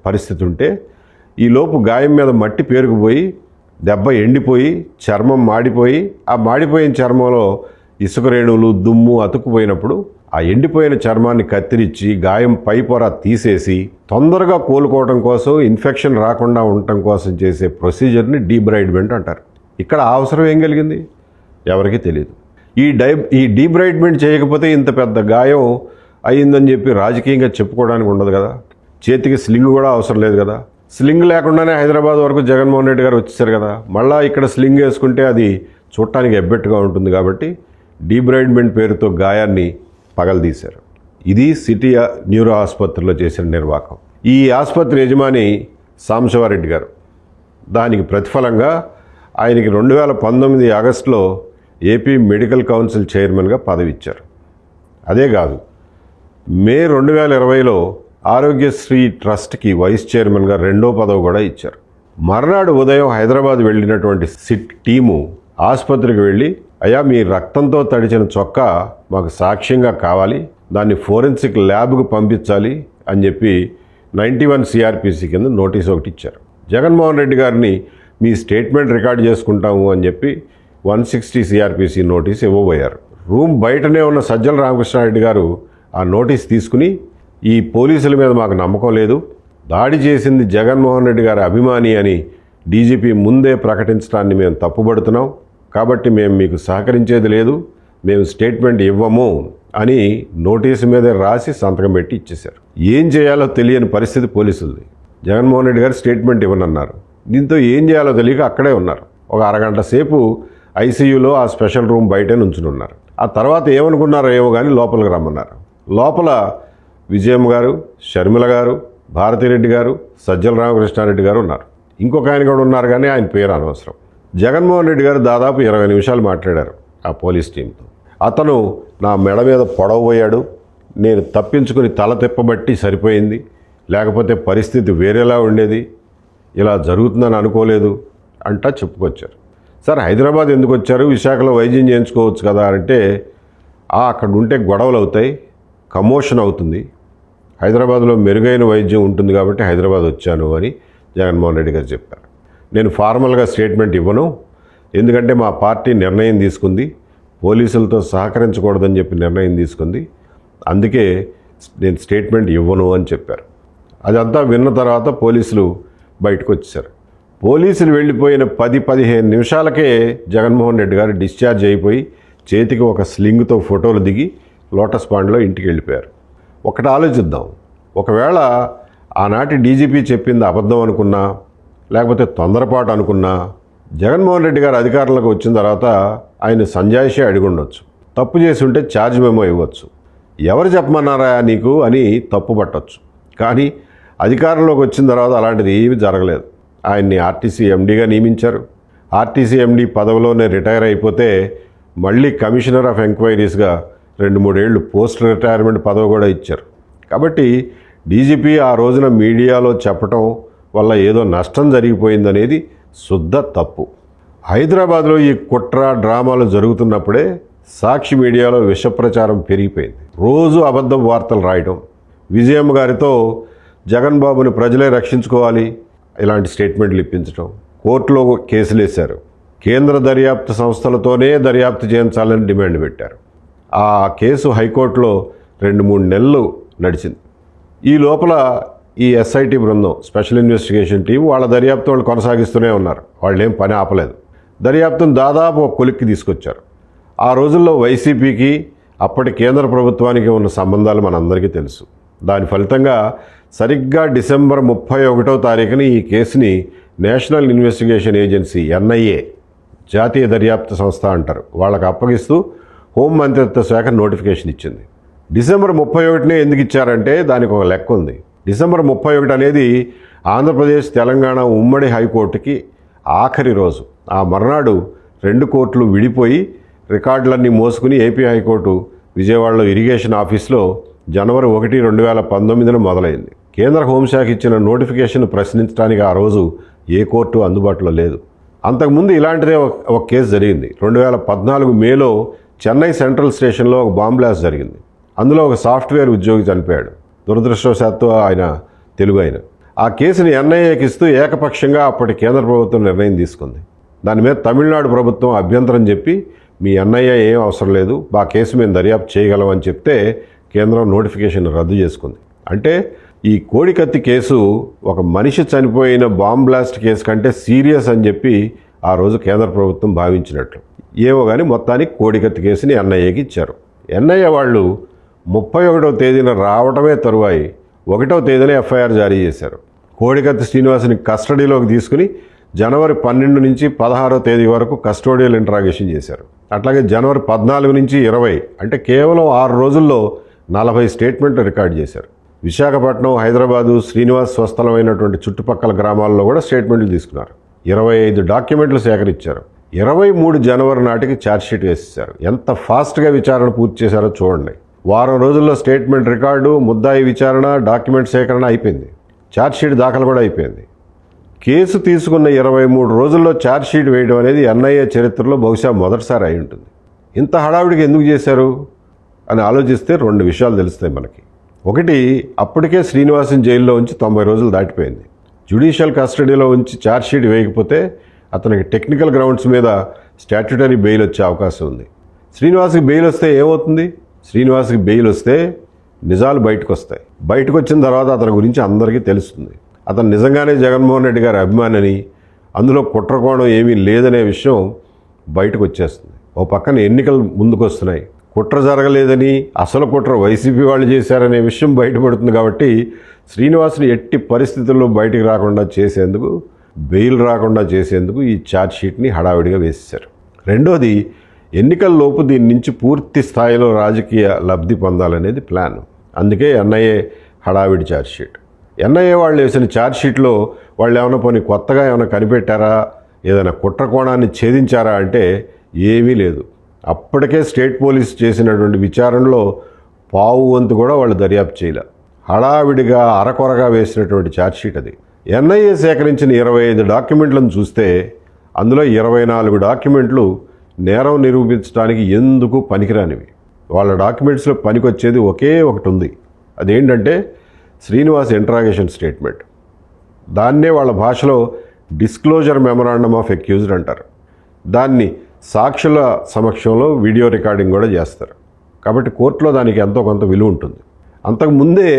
పరిస్థితి ఉంటే ఈలోపు గాయం మీద మట్టి పేరుకుపోయి దెబ్బ ఎండిపోయి చర్మం మాడిపోయి ఆ మాడిపోయిన చర్మంలో ఇసుక రేణువులు దుమ్ము అతుక్కుపోయినప్పుడు ఆ ఎండిపోయిన చర్మాన్ని కత్తిరించి గాయం పై పొర తీసేసి తొందరగా కోలుకోవడం కోసం ఇన్ఫెక్షన్ రాకుండా ఉండటం కోసం చేసే ప్రొసీజర్ని డీబ్రైడ్మెంట్ అంటారు. ఇక్కడ అవసరం ఏం కలిగింది ఎవరికీ తెలియదు. ఈ డీబ్రైడ్మెంట్ చేయకపోతే ఇంత పెద్ద గాయం అయ్యిందని చెప్పి రాజకీయంగా చెప్పుకోవడానికి ఉండదు కదా. చేతికి స్లింగ్ కూడా అవసరం లేదు కదా. స్లింగ్ లేకుండానే హైదరాబాద్ వరకు జగన్మోహన్ రెడ్డి గారు వచ్చేసారు కదా. మళ్ళీ ఇక్కడ స్లింగ్ వేసుకుంటే అది చూడటానికి ఎబ్బెట్టుగా ఉంటుంది కాబట్టి డీబ్రైడ్మెంట్ పేరుతో గాయాన్ని పగలదీశారు. ఇది సిటీ న్యూరో ఆసుపత్రిలో చేసిన నిర్వాకం. ఈ ఆసుపత్రి యజమాని సాంబశివారెడ్డి గారు. దానికి ప్రతిఫలంగా ఆయనకి 2019 ఆగస్టులో ఏపీ మెడికల్ కౌన్సిల్ చైర్మన్గా పదవి ఇచ్చారు. అదే కాదు, మే 2020లో ఆరోగ్యశ్రీ ట్రస్ట్కి వైస్ చైర్మన్గా 2వ పదవి కూడా ఇచ్చారు. మర్నాడు ఉదయం హైదరాబాద్ వెళ్ళినటువంటి సిట్ టీము ఆసుపత్రికి వెళ్ళి, అయ్యా మీ రక్తంతో తడిచిన చొక్కా మాకు సాక్ష్యంగా కావాలి, దాన్ని ఫోరెన్సిక్ ల్యాబ్కు పంపించాలి అని చెప్పి 91 సిఆర్పిసి కింద నోటీస్ ఒకటి ఇచ్చారు. జగన్మోహన్ రెడ్డి గారిని మీ స్టేట్మెంట్ రికార్డ్ చేసుకుంటాము అని చెప్పి 160 సిఆర్పిసి నోటీస్ ఇవ్వబోయారు. రూమ్ బయటనే ఉన్న సజ్జల రామకృష్ణారెడ్డి గారు ఆ నోటీస్ తీసుకుని, ఈ పోలీసుల మీద మాకు నమ్మకం లేదు, దాడి చేసింది జగన్మోహన్ రెడ్డి గారి అభిమాని అని డీజీపీ ముందే ప్రకటించడాన్ని మేము తప్పుపడుతున్నాం, కాబట్టి మేము మీకు సహకరించేది లేదు, మేము స్టేట్మెంట్ ఇవ్వము అని నోటీసు మీద రాసి సంతకం పెట్టి ఇచ్చేశారు. ఏం చేయాలో తెలియని పరిస్థితి పోలీసులది. జగన్మోహన్ రెడ్డి గారు స్టేట్మెంట్ ఇవ్వనన్నారు. దీంతో ఏం చేయాలో తెలియక అక్కడే ఉన్నారు. ఒక అరగంట సేపు ఐసీయూలో ఆ స్పెషల్ రూమ్ బయటే నుంచుని ఉన్నారు. ఆ తర్వాత ఏమనుకున్నారో ఏమో కానీ లోపలికి రమ్మన్నారు. లోపల విజయమ్మ గారు, షర్మిల గారు, భారతిరెడ్డి గారు, సజ్జల రామకృష్ణారెడ్డి గారు ఉన్నారు. ఇంకొక ఆయన కూడా ఉన్నారు కానీ ఆయన పేరు అనవసరం. జగన్మోహన్ రెడ్డి గారు దాదాపు 20 నిమిషాలు మాట్లాడారు ఆ పోలీస్ టీంతో. అతను నా మెడ మీద పొడవబోయాడు, నేను తప్పించుకుని తల తిప్పబట్టి సరిపోయింది, లేకపోతే పరిస్థితి వేరేలా ఉండేది, ఇలా జరుగుతుందని అనుకోలేదు అంటా చెప్పుకొచ్చారు. సార్ హైదరాబాద్ ఎందుకు వచ్చారు, విశాఖలో వైద్యం చేయించుకోవచ్చు కదా అంటే, అక్కడ ఉంటే గొడవలు అవుతాయి, కమోషన్ అవుతుంది, హైదరాబాద్లో మెరుగైన వైద్యం ఉంటుంది కాబట్టి హైదరాబాద్ వచ్చాను అని జగన్మోహన్ రెడ్డి గారు చెప్పారు. నేను ఫార్మల్గా స్టేట్మెంట్ ఇవ్వను, ఎందుకంటే మా పార్టీ నిర్ణయం తీసుకుంది, పోలీసులతో సహకరించకూడదని చెప్పి నిర్ణయం తీసుకుంది, అందుకే నేను స్టేట్మెంట్ ఇవ్వను అని చెప్పారు. అదంతా విన్న తర్వాత పోలీసులు బయటకు వచ్చేసారు. పోలీసులు వెళ్ళిపోయిన 10-15 నిమిషాలకే జగన్మోహన్ రెడ్డి గారు డిశ్చార్జ్ అయిపోయి చేతికి ఒక స్లింగ్తో ఫోటోలు దిగి లోటస్ పాండ్లో ఇంటికి వెళ్ళిపోయారు. ఒకటి ఆలోచిద్దాం, ఒకవేళ ఆనాటి డీజీపీ చెప్పింది అబద్ధం అనుకున్నా, లేకపోతే తొందరపాటు అనుకున్నా, జగన్మోహన్ రెడ్డి గారు అధికారంలోకి వచ్చిన తర్వాత ఆయన సంజాయిషి అడిగి ఉండొచ్చు, తప్పు చేసి ఉంటే ఛార్జ్ మెమో ఇవ్వచ్చు, ఎవరు చెప్పమన్నారా నీకు అని తప్పు పట్టవచ్చు. కానీ అధికారంలోకి వచ్చిన తర్వాత అలాంటిది ఏమీ జరగలేదు. ఆయన్ని ఆర్టీసీ ఎండీగా నియమించారు. ఆర్టీసీ ఎండీ పదవిలోనే రిటైర్ అయిపోతే మళ్ళీ కమిషనర్ ఆఫ్ ఎంక్వైరీస్గా 2-3 ఏళ్ళు పోస్ట్ రిటైర్మెంట్ పదవి కూడా ఇచ్చారు. కాబట్టి డీజీపీ ఆ రోజున మీడియాలో చెప్పటం వల్ల ఏదో నష్టం జరిగిపోయిందనేది శుద్ధ తప్పు. హైదరాబాద్లో ఈ కుట్ర డ్రామాలు జరుగుతున్నప్పుడే సాక్షి మీడియాలో విష ప్రచారం పెరిగిపోయింది. రోజు అబద్ధం వార్తలు రాయడం, విజయమ్మ గారితో జగన్ బాబుని ప్రజలే రక్షించుకోవాలి ఇలాంటి స్టేట్మెంట్లు ఇప్పించడం, కోర్టులో కేసులు వేశారు, కేంద్ర దర్యాప్తు సంస్థలతోనే దర్యాప్తు చేయించాలని డిమాండ్ పెట్టారు. ఆ కేసు హైకోర్టులో 2-3 నెలలు నడిచింది. ఈ లోపల ఈ ఎస్ఐటి బృందం, స్పెషల్ ఇన్వెస్టిగేషన్ టీం, వాళ్ళ దర్యాప్తు వాళ్ళు కొనసాగిస్తూనే ఉన్నారు. వాళ్ళు ఏం పని ఆపలేదు. దర్యాప్తును దాదాపు ఒక కొలిక్కి తీసుకొచ్చారు. ఆ రోజుల్లో వైసీపీకి అప్పటి కేంద్ర ప్రభుత్వానికి ఉన్న సంబంధాలు మనందరికీ తెలుసు. దాని ఫలితంగా సరిగ్గా డిసెంబర్ 31వ తారీఖున ఈ కేసుని నేషనల్ ఇన్వెస్టిగేషన్ ఏజెన్సీ ఎన్ఐఏ, జాతీయ దర్యాప్తు సంస్థ అంటారు, వాళ్ళకు అప్పగిస్తూ హోంమంత్రిత్వ శాఖ నోటిఫికేషన్ ఇచ్చింది. డిసెంబర్ 31నే ఎందుకు ఇచ్చారంటే దానికి ఒక లెక్క ఉంది. డిసెంబర్ 31 అనేది ఆంధ్రప్రదేశ్ తెలంగాణ ఉమ్మడి హైకోర్టుకి ఆఖరి రోజు. ఆ మర్నాడు 2 కోర్టులు విడిపోయి రికార్డులన్నీ మోసుకుని ఏపీ హైకోర్టు విజయవాడలో ఇరిగేషన్ ఆఫీస్లో జనవరి 1, 2019 మొదలైంది. కేంద్ర హోంశాఖ ఇచ్చిన నోటిఫికేషన్ ప్రశ్నించడానికి ఆ రోజు ఏ కోర్టు అందుబాటులో లేదు. అంతకుముందు ఇలాంటిదే ఒక కేసు జరిగింది. 2014 మేలో చెన్నై సెంట్రల్ స్టేషన్లో ఒక బాంబ్ బ్లాస్ట్ జరిగింది. అందులో ఒక సాఫ్ట్వేర్ ఉద్యోగి చనిపోయాడు. దురదృష్టవశాత్తు ఆయన తెలుగు ఆయన. ఆ కేసుని ఎన్ఐఏకి ఇస్తూ ఏకపక్షంగా అప్పటి కేంద్ర ప్రభుత్వం నిర్ణయం తీసుకుంది. దాని మీద తమిళనాడు ప్రభుత్వం అభ్యంతరం చెప్పి మీ ఎన్ఐఏ ఏం అవసరం లేదు, ఆ కేసు మేము దర్యాప్తు చేయగలమని చెప్తే కేంద్రం నోటిఫికేషన్ రద్దు చేసుకుంది. అంటే ఈ కోడికత్తి కేసు ఒక మనిషి చనిపోయిన బాంబ్ బ్లాస్ట్ కేసు కంటే సీరియస్ అని చెప్పి ఆ రోజు కేంద్ర ప్రభుత్వం భావించినట్లు. ఏమో కానీ మొత్తానికి కోడికత్తి కేసుని ఎన్ఐఏకి ఇచ్చారు. ఎన్ఐఏ వాళ్ళు 31వ తేదీన రావటమే తరువాయి 1వ తేదీన ఎఫ్ఐఆర్ జారీ చేశారు. కోడికత్తి శ్రీనివాసుని కస్టడీలోకి తీసుకుని జనవరి 12 నుంచి 16వ తేదీ వరకు కస్టోడియల్ ఇంట్రాగేషన్ చేశారు. అట్లాగే జనవరి 14 నుంచి 20 అంటే కేవలం 6 రోజుల్లో 40 స్టేట్మెంట్లు రికార్డ్ చేశారు. విశాఖపట్నం, హైదరాబాదు, శ్రీనివాస్ స్వస్థలమైనటువంటి చుట్టుపక్కల గ్రామాల్లో కూడా స్టేట్మెంట్లు తీసుకున్నారు. 25 డాక్యుమెంట్లు సేకరించారు. 23 జనవరి నాటికి ఛార్జ్షీట్ వేసేశారు. ఎంత ఫాస్ట్గా విచారణ పూర్తి చేశారో చూడండి. వారం రోజుల్లో స్టేట్మెంట్ రికార్డు, ముద్దాయి విచారణ, డాక్యుమెంట్ సేకరణ అయిపోయింది. ఛార్జ్షీట్ దాఖలు కూడా అయిపోయింది. కేసు తీసుకున్న 23 రోజుల్లో ఛార్జ్షీట్ వేయడం అనేది ఎన్ఐఏ చరిత్రలో బహుశా మొదటిసారి అయి ఉంటుంది. ఇంత హడావిడికి ఎందుకు చేశారు అని ఆలోచిస్తే 2 విషయాలు తెలుస్తాయి మనకి. ఒకటి, అప్పటికే శ్రీనివాసన్ జైల్లో ఉంచి 90 రోజులు దాటిపోయింది. జ్యుడిషియల్ కస్టడీలో ఉంచి ఛార్జ్షీట్ వేయకపోతే అతనికి టెక్నికల్ గ్రౌండ్స్ మీద స్టాట్యుటరీ బెయిల్ వచ్చే అవకాశం ఉంది. శ్రీనివాస్కి బెయిల్ వస్తే ఏమవుతుంది? శ్రీనివాస్కి బెయిల్ వస్తే నిజాలు బయటకు వస్తాయి. బయటకు వచ్చిన తర్వాత అతని గురించి అందరికీ తెలుస్తుంది. అతను నిజంగానే జగన్మోహన్ రెడ్డి గారి అభిమానిని, అందులో కుట్రకోణం ఏమీ లేదనే విషయం బయటకు వచ్చేస్తుంది. ఓ పక్కన ఎన్నికలు ముందుకు వస్తున్నాయి. కుట్ర జరగలేదని, అసలు కుట్ర వైసీపీ వాళ్ళు చేశారనే విషయం బయటపడుతుంది. కాబట్టి శ్రీనివాస్ని ఎట్టి పరిస్థితుల్లో బయటికి రాకుండా చేసేందుకు, బెయిల్ రాకుండా చేసేందుకు ఈ ఛార్జ్షీట్ని హడావిడిగా వేసేశారు. రెండోది, ఎన్నికల్లోపు దీని నుంచి పూర్తి స్థాయిలో రాజకీయ లబ్ధి పొందాలనేది ప్లాన్. అందుకే ఎన్ఐఏ హడావిడి ఛార్జ్షీట్. ఎన్ఐఏ వాళ్ళు వేసిన ఛార్జ్షీట్లో వాళ్ళు ఏమైనా పోనీ కొత్తగా ఏమైనా కనిపెట్టారా, ఏదైనా కుట్ర కోణాన్ని ఛేదించారా అంటే ఏమీ లేదు. అప్పటికే స్టేట్ పోలీస్ చేసినటువంటి విచారణలో పావు వంతు కూడా వాళ్ళు దర్యాప్తు చేయలే. హడావిడిగా అరకొరగా వేసినటువంటి ఛార్జ్షీట్ అది. ఎన్ఐఏ సేకరించిన 25 డాక్యుమెంట్లను చూస్తే అందులో 24 డాక్యుమెంట్లు నేరం నిరూపించడానికి ఎందుకు పనికిరానివి. వాళ్ళ డాక్యుమెంట్స్లో పనికొచ్చేది ఒకే ఒకటి ఉంది. అదేంటంటే శ్రీనివాస్ ఇంట్రాగేషన్ స్టేట్మెంట్. దాన్నే వాళ్ళ భాషలో డిస్క్లోజర్ మెమరాండమ్ ఆఫ్ అక్యూజ్డ్ అంటారు. దాన్ని సాక్షుల సమక్షంలో వీడియో రికార్డింగ్ కూడా చేస్తారు. కాబట్టి కోర్టులో దానికి ఎంతో కొంత విలువ ఉంటుంది. అంతకుముందే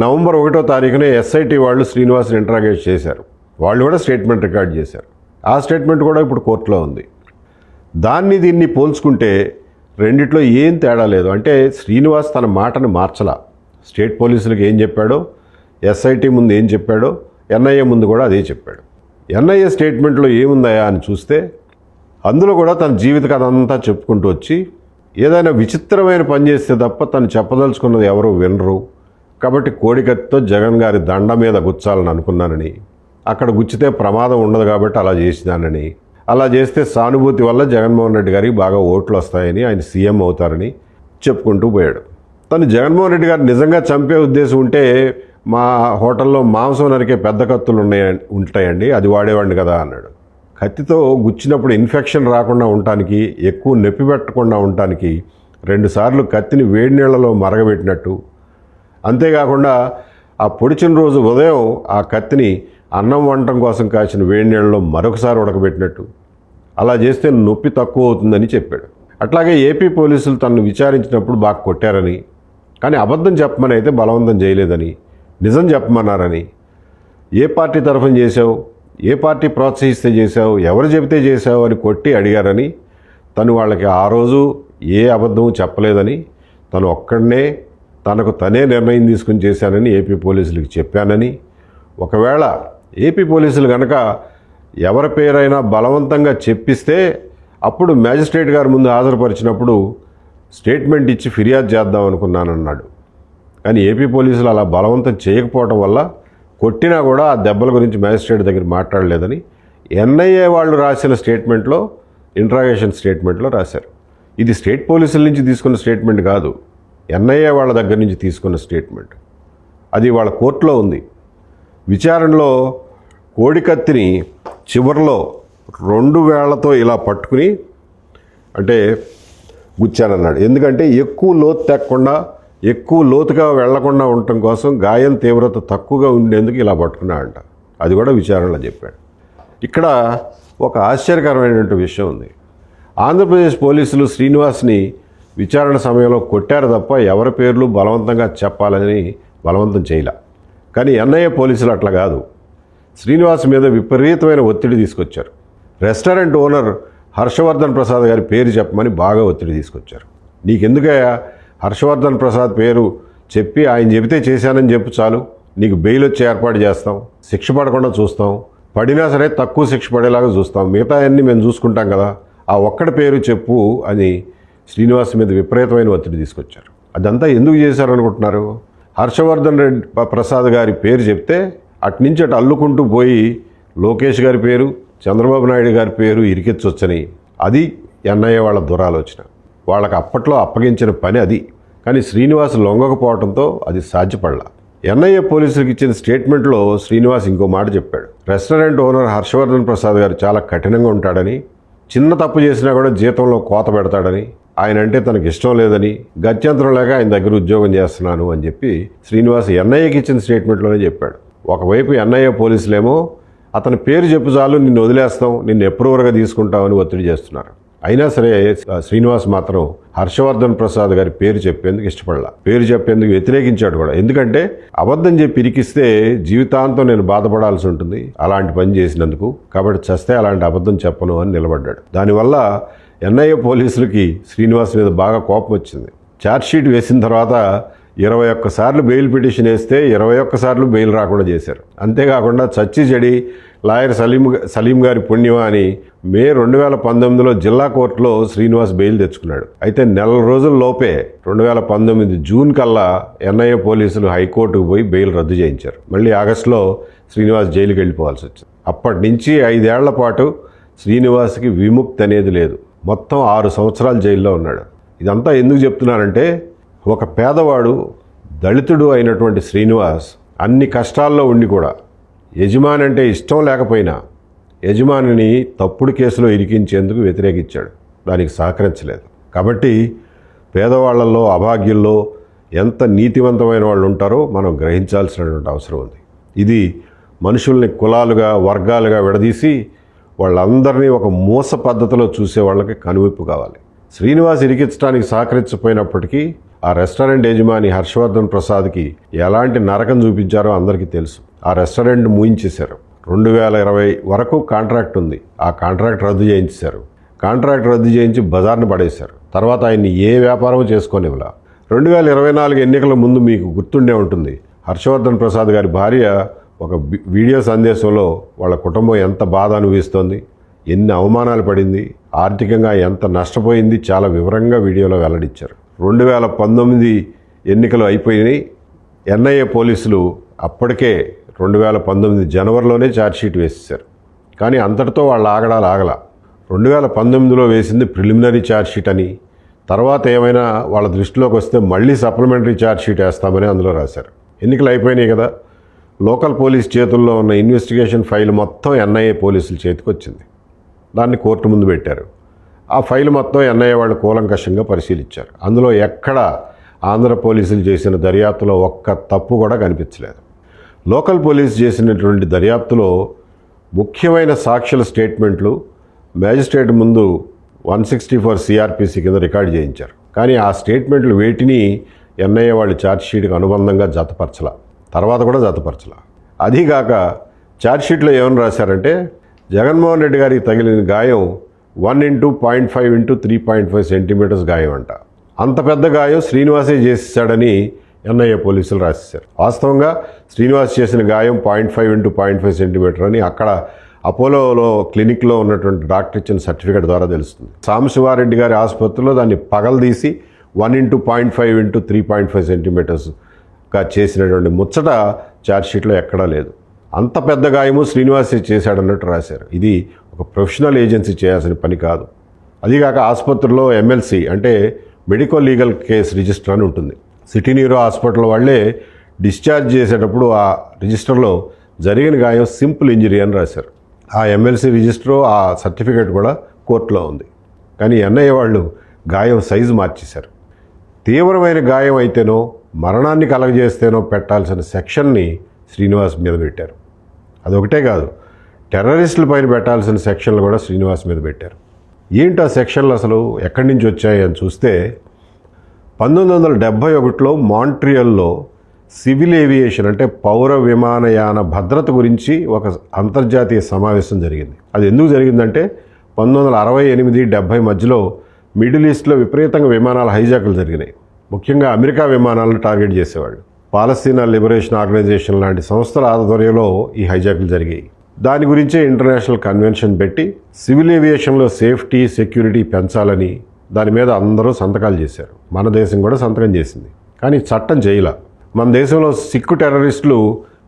నవంబర్ 1వ తారీఖునే ఎస్ఐటి వాళ్ళు శ్రీనివాస్ని ఇంట్రాగేట్ చేశారు. వాళ్ళు కూడా స్టేట్మెంట్ రికార్డ్ చేశారు. ఆ స్టేట్మెంట్ కూడా ఇప్పుడు కోర్టులో ఉంది. దీన్ని పోల్చుకుంటే రెండిట్లో ఏం తేడా లేదు. అంటే శ్రీనివాస్ తన మాటను మార్చలా. స్టేట్ పోలీసులకు ఏం చెప్పాడో, ఎస్ఐటి ముందు ఏం చెప్పాడో, ఎన్ఐఏ ముందు కూడా అదే చెప్పాడు. ఎన్ఐఏ స్టేట్మెంట్లో ఏముందయా అని చూస్తే అందులో కూడా తన జీవిత కథ అంతా చెప్పుకుంటూ వచ్చి ఏదైనా విచిత్రమైన పని చేస్తే తప్ప తను చెప్పదలుచుకున్నది ఎవరు వినరు, కాబట్టి కోడికత్తితో జగన్ గారి దండ మీద గుచ్చాలని అనుకున్నానని, అక్కడ గుచ్చితే ప్రమాదం ఉండదు కాబట్టి అలా చేసినానని, అలా చేస్తే సానుభూతి వల్ల జగన్మోహన్ రెడ్డి గారికి బాగా ఓట్లు వస్తాయని, ఆయన సీఎం అవుతారని చెప్పుకుంటూ పోయాడు. తను జగన్మోహన్ రెడ్డి గారు నిజంగా చంపే ఉద్దేశం ఉంటే మా హోటల్లో మాంసం నరికే పెద్ద కత్తులు ఉంటాయండి, అది వాడేవాడిని కదా అన్నాడు. కత్తితో గుచ్చినప్పుడు ఇన్ఫెక్షన్ రాకుండా ఉండటానికి, ఎక్కువ నొప్పి పెట్టకుండా ఉండటానికి 2 సార్లు కత్తిని వేడి నీళ్లలో మరగబెట్టినట్టు, అంతేకాకుండా ఆ పొడిచిన రోజు ఉదయం ఆ కత్తిని అన్నం వండటం కోసం కాచిన వేడి నీళ్ళలో మరొకసారి ఉడకబెట్టినట్టు అలా చేస్తే నొప్పి తక్కువ అవుతుందని చెప్పాడు. అట్లాగే ఏపీ పోలీసులు తనను విచారించినప్పుడు బాగా కొట్టారని, కానీ అబద్ధం చెప్పమని అయితే బలవంతం చేయలేదని, నిజం చెప్పమన్నారని, ఏ పార్టీ తరఫున చేశావు, ఏ పార్టీ ప్రోత్సహిస్తే చేశావు, ఎవరు చెబితే చేశావు అని కొట్టి అడిగారని, తను వాళ్ళకి ఆ రోజు ఏ అబద్ధం చెప్పలేదని, తను ఒక్కడనే తనకు తనే నిర్ణయం తీసుకుని చేశానని ఏపీ పోలీసులకు చెప్పానని, ఒకవేళ ఏపీ పోలీసులు కనుక ఎవరి పేరైనా బలవంతంగా చెప్పిస్తే అప్పుడు మ్యాజిస్ట్రేట్ గారి ముందు హాజరుపరిచినప్పుడు స్టేట్మెంట్ ఇచ్చి ఫిర్యాదు చేద్దాం అనుకున్నానన్నాడు. కానీ ఏపీ పోలీసులు అలా బలవంతం చేయకపోవడం వల్ల కొట్టినా కూడా ఆ దెబ్బల గురించి మ్యాజిస్ట్రేట్ దగ్గర మాట్లాడలేదని ఎన్ఐఏ వాళ్ళు రాసిన స్టేట్మెంట్లో, ఇంట్రాగేషన్ స్టేట్మెంట్లో రాశారు. ఇది స్టేట్ పోలీసుల నుంచి తీసుకున్న స్టేట్మెంట్ కాదు, ఎన్ఐఏ వాళ్ళ దగ్గర నుంచి తీసుకున్న స్టేట్మెంట్. అది వాళ్ళ కోర్టులో ఉంది. విచారణలో కోడికత్తిని చివరిలో 2 వేళ్లతో ఇలా పట్టుకుని అంటే గుచ్చానన్నాడు. ఎందుకంటే ఎక్కువ లోతు తెక్కకుండా, ఎక్కువ లోతుగా వెళ్లకుండా ఉండటం కోసం గాయం తీవ్రత తక్కువగా ఉండేందుకు ఇలా పట్టుకున్నాడంట. అది కూడా విచారణలో చెప్పాడు. ఇక్కడ ఒక ఆశ్చర్యకరమైనటువంటి విషయం ఉంది. ఆంధ్రప్రదేశ్ పోలీసులు శ్రీనివాస్ని విచారణ సమయంలో కొట్టారు తప్ప ఎవరి పేర్లు బలవంతంగా చెప్పాలని బలవంతం చేయలే. కానీ ఎన్ఐఏ పోలీసులు అట్లా కాదు, శ్రీనివాస్ మీద విపరీతమైన ఒత్తిడి తీసుకొచ్చారు. రెస్టారెంట్ ఓనర్ హర్షవర్ధన్ ప్రసాద్ గారి పేరు చెప్పమని బాగా ఒత్తిడి తీసుకొచ్చారు. నీకెందుకయ్యా హర్షవర్ధన్ ప్రసాద్ పేరు చెప్పి ఆయన చెబితే చేశానని చెప్పు చాలు, నీకు బెయిల్ వచ్చి ఏర్పాటు చేస్తాం, శిక్ష పడకుండా చూస్తాం, పడినా సరే తక్కువ శిక్ష పడేలాగా చూస్తాం, మిగతా అన్నీ మేము చూసుకుంటాం కదా, ఆ ఒక్కడి పేరు చెప్పు అని శ్రీనివాస్ మీద విపరీతమైన ఒత్తిడి తీసుకొచ్చారు. అదంతా ఎందుకు చేశారనుకుంటున్నారు? హర్షవర్ధన్ రెడ్డి ప్రసాద్ గారి పేరు చెప్తే అట్నుంచి అటు అల్లుకుంటూ పోయి లోకేష్ గారి పేరు, చంద్రబాబు నాయుడు గారి పేరు ఇరికించవచ్చని. అది ఎన్ఐఏ వాళ్ళ దురాలోచన. వాళ్ళకి అప్పట్లో అప్పగించిన పని అది. కానీ శ్రీనివాస్ లొంగకపోవడంతో అది సాధ్యపడలా. ఎన్ఐఏ పోలీసులకు ఇచ్చిన స్టేట్మెంట్లో శ్రీనివాస్ ఇంకో మాట చెప్పాడు. రెస్టారెంట్ ఓనర్ హర్షవర్ధన్ ప్రసాద్ గారు చాలా కఠినంగా ఉంటాడని, చిన్న తప్పు చేసినా కూడా జీతంలో కోత పెడతాడని, ఆయన అంటే తనకు ఇష్టం లేదని, గత్యంతరం లేక ఆయన దగ్గర ఉద్యోగం చేస్తున్నాను అని చెప్పి శ్రీనివాస్ ఎన్ఐఏకి ఇచ్చిన స్టేట్మెంట్లోనే చెప్పాడు. ఒకవైపు ఎన్ఐఏ పోలీసులేమో అతని పేరు చెప్పు చాలు, నిన్ను వదిలేస్తాం, నిన్ను అప్రూవర్గా తీసుకుంటామని ఒత్తిడి చేస్తున్నారు. అయినా సరే శ్రీనివాస్ మాత్రం హర్షవర్ధన్ ప్రసాద్ గారి పేరు చెప్పేందుకు ఇష్టపడలా, పేరు చెప్పేందుకు వ్యతిరేకించాడు కూడా. ఎందుకంటే అబద్ధం చెప్పి ఇరికిస్తే జీవితాంతం నేను బాధపడాల్సి ఉంటుంది అలాంటి పని చేసినందుకు, కాబట్టి చస్తే అలాంటి అబద్ధం చెప్పను అని నిలబడ్డాడు. దానివల్ల ఎన్ఐఏ పోలీసులకి శ్రీనివాస్ మీద బాగా కోపం వచ్చింది. ఛార్జ్షీట్ వేసిన తర్వాత 21 సార్లు బెయిల్ పిటిషన్ వేస్తే 21 సార్లు బెయిల్ రాకుండా చేశారు. అంతేకాకుండా చచ్చి చెడి లాయర్ సలీం గారి పుణ్యమా అని మే 2019లో జిల్లా కోర్టులో శ్రీనివాస్ బెయిల్ తెచ్చుకున్నాడు. అయితే నెల రోజుల లోపే 2019 జూన్ కల్లా ఎన్ఐఏ పోలీసులు హైకోర్టుకు పోయి బెయిల్ రద్దు చేయించారు. మళ్ళీ ఆగస్టులో శ్రీనివాస్ జైలుకి వెళ్ళిపోవాల్సి వచ్చింది. అప్పటి నుంచి 5 ఏళ్ల పాటు శ్రీనివాస్కి విముక్తి అనేది లేదు. మొత్తం 6 సంవత్సరాలు జైల్లో ఉన్నాడు. ఇదంతా ఎందుకు చెప్తున్నానంటే, ఒక పేదవాడు, దళితుడు అయినటువంటి శ్రీనివాస్ అన్ని కష్టాల్లో ఉండి కూడా యజమాని అంటే ఇష్టం లేకపోయినా యజమానిని తప్పుడు కేసులో ఇరికించేందుకు వ్యతిరేకించాడు, దానికి సహకరించలేదు. కాబట్టి పేదవాళ్లలో, అభాగ్యుల్లో ఎంత నీతివంతమైన వాళ్ళు ఉంటారో మనం గ్రహించాల్సినటువంటి అవసరం ఉంది. ఇది మనుషుల్ని కులాలుగా, వర్గాలుగా విడదీసి వాళ్ళందరినీ ఒక మోస పద్ధతిలో చూసే వాళ్ళకి కనువిప్పు కావాలి. శ్రీనివాస్ ఇరికించడానికి సహకరించకపోయినప్పటికీ ఆ రెస్టారెంట్ యజమాని హర్షవర్ధన్ ప్రసాద్కి ఎలాంటి నరకం చూపించారో అందరికీ తెలుసు. ఆ రెస్టారెంట్ మూయించేశారు. 2020 వరకు కాంట్రాక్ట్ ఉంది, ఆ కాంట్రాక్ట్ రద్దు చేయించారు. కాంట్రాక్ట్ రద్దు చేయించి బజార్ని పడేశారు. తర్వాత ఆయన్ని ఏ వ్యాపారం చేసుకోనివ్వలా. 2024 ఎన్నికల ముందు మీకు గుర్తుండే ఉంటుంది, హర్షవర్ధన్ ప్రసాద్ గారి భార్య ఒక వీడియో సందేశంలో వాళ్ళ కుటుంబం ఎంత బాధ అనుభవిస్తోంది, ఎన్ని అవమానాలు పడింది, ఆర్థికంగా ఎంత నష్టపోయింది చాలా వివరంగా వీడియోలో వెల్లడించారు. 2019 ఎన్నికలు అయిపోయినాయి. ఎన్ఐఏ పోలీసులు అప్పటికే 2019 జనవరిలోనే ఛార్జ్షీట్ వేసేశారు. కానీ అంతటితో వాళ్ళ ఆగడాలు ఆగల. 2019లో వేసింది ప్రిలిమినరీ ఛార్జ్షీట్ అని, తర్వాత ఏమైనా వాళ్ళ దృష్టిలోకి వస్తే మళ్ళీ సప్లిమెంటరీ ఛార్జ్షీట్ వేస్తామని అందులో రాశారు. ఎన్నికలు అయిపోయినాయి కదా, లోకల్ పోలీస్ చేతుల్లో ఉన్న ఇన్వెస్టిగేషన్ ఫైల్ మొత్తం ఎన్ఐఏ పోలీసుల చేతికి వచ్చింది. దాన్ని కోర్టు ముందు పెట్టారు. ఆ ఫైల్ మొత్తం ఎన్ఐఏ వాళ్ళు కూలంకషంగా పరిశీలించారు. అందులో ఎక్కడ ఆంధ్ర పోలీసులు చేసిన దర్యాప్తులో ఒక్క తప్పు కూడా కనిపించలేదు. లోకల్ పోలీస్ చేసినటువంటి దర్యాప్తులో ముఖ్యమైన సాక్షుల స్టేట్మెంట్లు మ్యాజిస్ట్రేట్ ముందు 164 సిఆర్పిసి కింద రికార్డు చేయించారు. కానీ ఆ స్టేట్మెంట్లు వేటిని ఎన్ఐఏ వాళ్ళు ఛార్జ్షీట్కి అనుబంధంగా జతపరచలా, తర్వాత కూడా జతపరచలా. అదీగాక ఛార్జ్షీట్లో ఏమని రాశారంటే జగన్మోహన్ రెడ్డి గారికి తగిలిన గాయం 1x0.5x3.5 సెంటీమీటర్స్ గాయం అంట. అంత పెద్ద గాయం శ్రీనివాసే చేసేసాడని ఎన్ఐఏ పోలీసులు రాసేశారు. వాస్తవంగా శ్రీనివాస్ చేసిన గాయం 0.5x0.5 సెంటీమీటర్ అని అక్కడ అపోలోలో క్లినిక్లో ఉన్నటువంటి డాక్టర్ ఇచ్చిన సర్టిఫికేట్ ద్వారా తెలుస్తుంది. సాంబశివారెడ్డి గారి ఆసుపత్రిలో దాన్ని పగలదీసి 1x0.5x3.5 సెంటీమీటర్స్గా చేసినటువంటి ముచ్చట ఛార్జ్షీట్లో ఎక్కడా లేదు. అంత పెద్ద గాయము శ్రీనివాసే చేశాడన్నట్టు రాశారు. ఇది ఒక ప్రొఫెషనల్ ఏజెన్సీ చేయాల్సిన పని కాదు. అదీగాక ఆసుపత్రిలో MLC అంటే మెడికల్ లీగల్ కేస్ రిజిస్టర్ అని ఉంటుంది. సిటీ న్యూరో హాస్పిటల్ వాళ్ళే డిశ్చార్జ్ చేసేటప్పుడు ఆ రిజిస్టర్లో జరిగిన గాయం సింపుల్ ఇంజరీ అని రాశారు. ఆ MLC రిజిస్టర్, ఆ సర్టిఫికేట్ కూడా కోర్టులో ఉంది. కానీ ఎన్ఐఏ వాళ్ళు గాయం సైజు మార్చేశారు. తీవ్రమైన గాయం అయితేనో మరణాన్ని కలగజేస్తేనో పెట్టాల్సిన సెక్షన్ని శ్రీనివాస్ మీద పెట్టారు. అదొకటే కాదు, టెర్రరిస్టుల పైన పెట్టాల్సిన సెక్షన్లు కూడా శ్రీనివాస్ మీద పెట్టారు. ఏంటి ఆ సెక్షన్లు అసలు ఎక్కడి నుంచి వచ్చాయి అని చూస్తే 1971లో మాంట్రియల్లో సివిల్ ఏవియేషన్ అంటే పౌర విమానయాన భద్రత గురించి ఒక అంతర్జాతీయ సమావేశం జరిగింది. అది ఎందుకు జరిగిందంటే 1968-70 మధ్యలో మిడిల్ ఈస్ట్లో విపరీతంగా విమానాల హైజాకులు జరిగినాయి. ముఖ్యంగా అమెరికా విమానాలను టార్గెట్ చేసేవాళ్ళు. పాలస్తీనా లిబరేషన్ ఆర్గనైజేషన్ లాంటి సంస్థల ఆధ్వర్యంలో ఈ హైజాకులు జరిగాయి. దాని గురించే ఇంటర్నేషనల్ కన్వెన్షన్ పెట్టి సివిల్ ఏవియేషన్లో సేఫ్టీ సెక్యూరిటీ పెంచాలని దాని మీద అందరూ సంతకాలు చేశారు. మన దేశం కూడా సంతకం చేసింది. కానీ చట్టం చేయలా. మన దేశంలో సిక్కు టెర్రరిస్టులు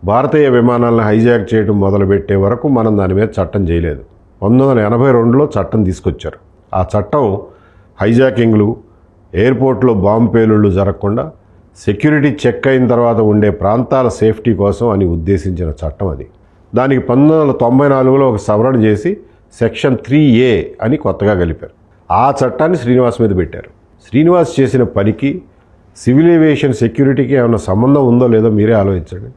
భారతీయ విమానాలను హైజాక్ చేయడం మొదలుపెట్టే వరకు మనం దాని మీద చట్టం చేయలేదు. 1982లో చట్టం తీసుకొచ్చారు. ఆ చట్టం హైజాకింగ్లు, ఎయిర్పోర్ట్లో బాంబు పేలుళ్ళు జరగకుండా సెక్యూరిటీ చెక్ అయిన తర్వాత ఉండే ప్రాంతాల సేఫ్టీ కోసం అని ఉద్దేశించిన చట్టం అది. దానికి 1994లో ఒక సవరణ చేసి సెక్షన్ 3A అని కొత్తగా కలిపారు. ఆ చట్టాన్ని శ్రీనివాస్ మీద పెట్టారు. శ్రీనివాస్ చేసిన పనికి సివిల్ ఏవియేషన్ సెక్యూరిటీకి ఏమైనా సంబంధం ఉందో లేదో మీరే ఆలోచించండి.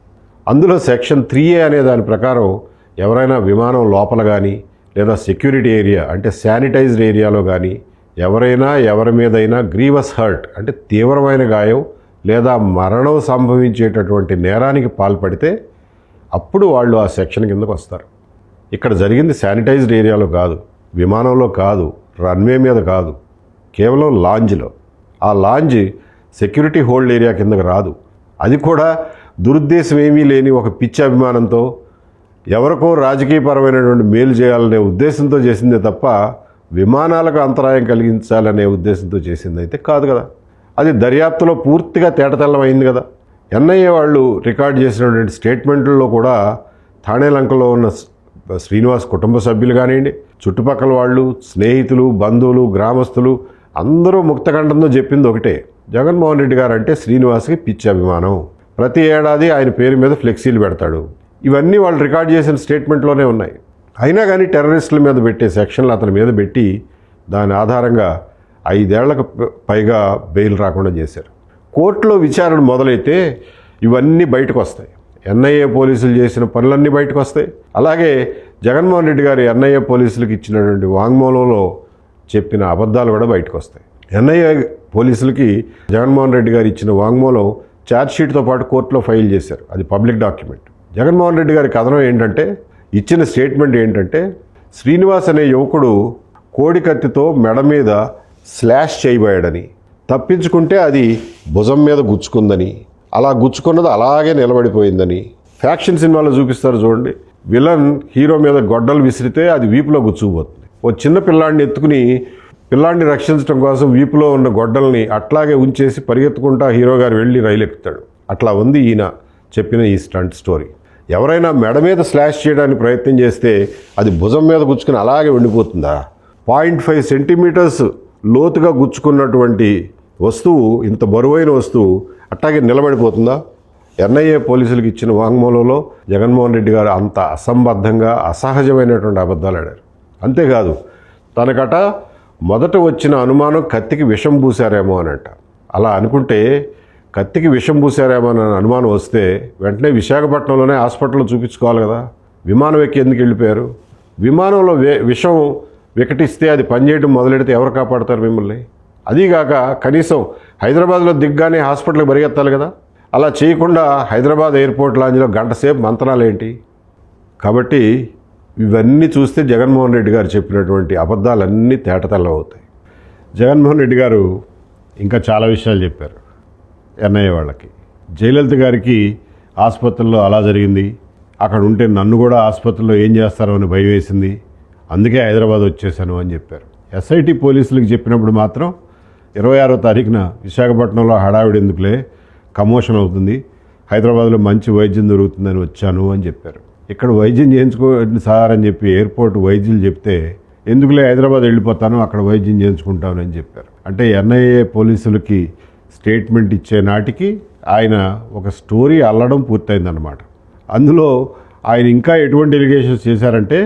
అందులో సెక్షన్ 3A అనే దాని ప్రకారం ఎవరైనా విమానం లోపల కానీ లేదా సెక్యూరిటీ ఏరియా అంటే శానిటైజ్డ్ ఏరియాలో కానీ ఎవరైనా ఎవరి మీదైనా గ్రీవస్ హర్ట్ అంటే తీవ్రమైన గాయం లేదా మరణం సంభవించేటటువంటి నేరానికి పాల్పడితే అప్పుడు వాళ్ళు ఆ సెక్షన్ కిందకు వస్తారు. ఇక్కడ జరిగింది శానిటైజ్డ్ ఏరియాలో కాదు, విమానంలో కాదు, రన్వే మీద కాదు, కేవలం లాంజ్లో. ఆ లాంజ్ సెక్యూరిటీ హోల్డ్ ఏరియా కిందకు రాదు. అది కూడా దురుద్దేశం ఏమీ లేని ఒక పిచ్చి అభిమానంతో ఎవరికో రాజకీయపరమైనటువంటి మేలు చేయాలనే ఉద్దేశంతో చేసిందే తప్ప విమానాలకు అంతరాయం కలిగించాలనే ఉద్దేశంతో చేసింది అయితే కాదు కదా. అది దర్యాప్తులో పూర్తిగా తేటతెల్లమైంది కదా. ఎన్ఐఏ వాళ్ళు రికార్డ్ చేసినటువంటి స్టేట్మెంట్లలో కూడా థానే లంకలో ఉన్న శ్రీనివాస్ కుటుంబ సభ్యులు కానివ్వండి, చుట్టుపక్కల వాళ్ళు, స్నేహితులు, బంధువులు, గ్రామస్తులు అందరూ ముక్తకంఠంతో చెప్పింది ఒకటే, జగన్మోహన్ రెడ్డి గారు అంటే శ్రీనివాస్కి పిచ్చి అభిమానం, ప్రతి ఏడాది ఆయన పేరు మీద ఫ్లెక్సీలు పెడతాడు. ఇవన్నీ వాళ్ళు రికార్డ్ చేసిన స్టేట్మెంట్లోనే ఉన్నాయి. అయినా కానీ టెర్రరిస్టుల మీద పెట్టే సెక్షన్లు అతని మీద పెట్టి దాని ఆధారంగా 5 ఏళ్లకు పైగా బెయిల్ రాకుండా చేశారు. కోర్టులో విచారణ మొదలైతే ఇవన్నీ బయటకు వస్తాయి. ఎన్ఐఏ పోలీసులు చేసిన పనులన్నీ బయటకు వస్తాయి. అలాగే జగన్మోహన్ రెడ్డి గారు ఎన్ఐఏ పోలీసులకు ఇచ్చినటువంటి వాంగ్మూలంలో చెప్పిన అబద్ధాలు కూడా బయటకు వస్తాయి. ఎన్ఐఏ పోలీసులకి జగన్మోహన్ రెడ్డి గారు ఇచ్చిన వాంగ్మూలం ఛార్జ్షీట్తో పాటు కోర్టులో ఫైల్ చేశారు. అది పబ్లిక్ డాక్యుమెంట్. జగన్మోహన్ రెడ్డి గారి కథనం ఏంటంటే, ఇచ్చిన స్టేట్మెంట్ ఏంటంటే, శ్రీనివాస్ అనే యువకుడు కోడికత్తితో మెడ మీద స్లాష్ చేయబోయాడని, తప్పించుకుంటే అది భుజం మీద గుచ్చుకుందని, అలా గుచ్చుకున్నది అలాగే నిలబడిపోయిందని. ఫ్యాక్షన్ సినిమాలో చూపిస్తారు చూడండి, విలన్ హీరో మీద గొడ్డలు విసిరితే అది వీపులో గుచ్చుకుపోతుంది. ఓ చిన్న పిల్లాడిని ఎత్తుకుని పిల్లాడిని రక్షించడం కోసం వీపులో ఉన్న గొడ్డల్ని అట్లాగే ఉంచేసి పరిగెత్తుకుంటా హీరో గారు వెళ్ళి రైలు ఎక్కుతాడు. అట్లా ఉంది ఈయన చెప్పిన ఈ స్టంట్ స్టోరీ. ఎవరైనా మెడ మీద స్లాష్ చేయడానికి ప్రయత్నం చేస్తే అది భుజం మీద గుచ్చుకుని అలాగే ఉండిపోతుందా? 0.5 సెంటీమీటర్స్ లోతుగా గుచ్చుకున్నటువంటి వస్తువు, ఇంత బరువైన వస్తువు అట్లాగే నిలబడిపోతుందా? ఎన్ఐఏ పోలీసులకు ఇచ్చిన వాంగ్మూలంలో జగన్మోహన్ రెడ్డి గారు అంత అసంబద్ధంగా అసహజమైనటువంటి అబద్ధాలు ఆడారు. అంతేకాదు, తనకట మొదట వచ్చిన అనుమానం కత్తికి విషం పూశారేమో అనంట. అలా అనుకుంటే కత్తికి విషం పూసారేమో అని అనుమానం వస్తే వెంటనే విశాఖపట్నంలోనే హాస్పిటల్లో చూపించుకోవాలి కదా. విమానం ఎక్కి ఎందుకు వెళ్ళిపోయారు? విమానంలో విషం వికటిస్తే అది పనిచేయడం మొదలెడితే ఎవరు కాపాడతారు మిమ్మల్ని? అదీగాక కనీసం హైదరాబాద్లో దిగ్గానే హాస్పిటల్కి పరిగెత్తాలి కదా. అలా చేయకుండా హైదరాబాద్ ఎయిర్పోర్ట్ లాంజ్లో గంట సేపు మంతనాలు ఏంటి? కాబట్టి ఇవన్నీ చూస్తే జగన్మోహన్ రెడ్డి గారు చెప్పినటువంటి అబద్ధాలన్నీ తేటతెల్లం అవుతాయి. జగన్మోహన్ రెడ్డి గారు ఇంకా చాలా విషయాలు చెప్పారు ఎన్ఐఏ వాళ్ళకి. జయలలిత గారికి ఆసుపత్రిలో అలా జరిగింది, అక్కడ ఉంటే నన్ను కూడా ఆసుపత్రిలో ఏం చేస్తారో అని భయం వేసింది, అందుకే హైదరాబాద్ వచ్చేసాను అని చెప్పారు. ఎస్ఐటి పోలీసులకు చెప్పినప్పుడు మాత్రం 26వ తారీఖున విశాఖపట్నంలో హడావిడి ఎందుకులే, కమోషన్ అవుతుంది, హైదరాబాద్లో మంచి వైద్యం దొరుకుతుందని వచ్చాను అని చెప్పారు. ఇక్కడ వైద్యం చేయించుకోండి సార్ అని చెప్పి ఎయిర్పోర్ట్ వైద్యులు చెప్తే ఎందుకులే హైదరాబాద్ వెళ్ళిపోతాను, అక్కడ వైద్యం చేయించుకుంటాను అని చెప్పారు. అంటే ఎన్ఐఏ పోలీసులకి స్టేట్మెంట్ ఇచ్చే నాటికి ఆయన ఒక స్టోరీ అల్లడం పూర్తయిందన్నమాట. అందులో ఆయన ఇంకా ఎటువంటి ఎలిగేషన్స్ చేశారంటే,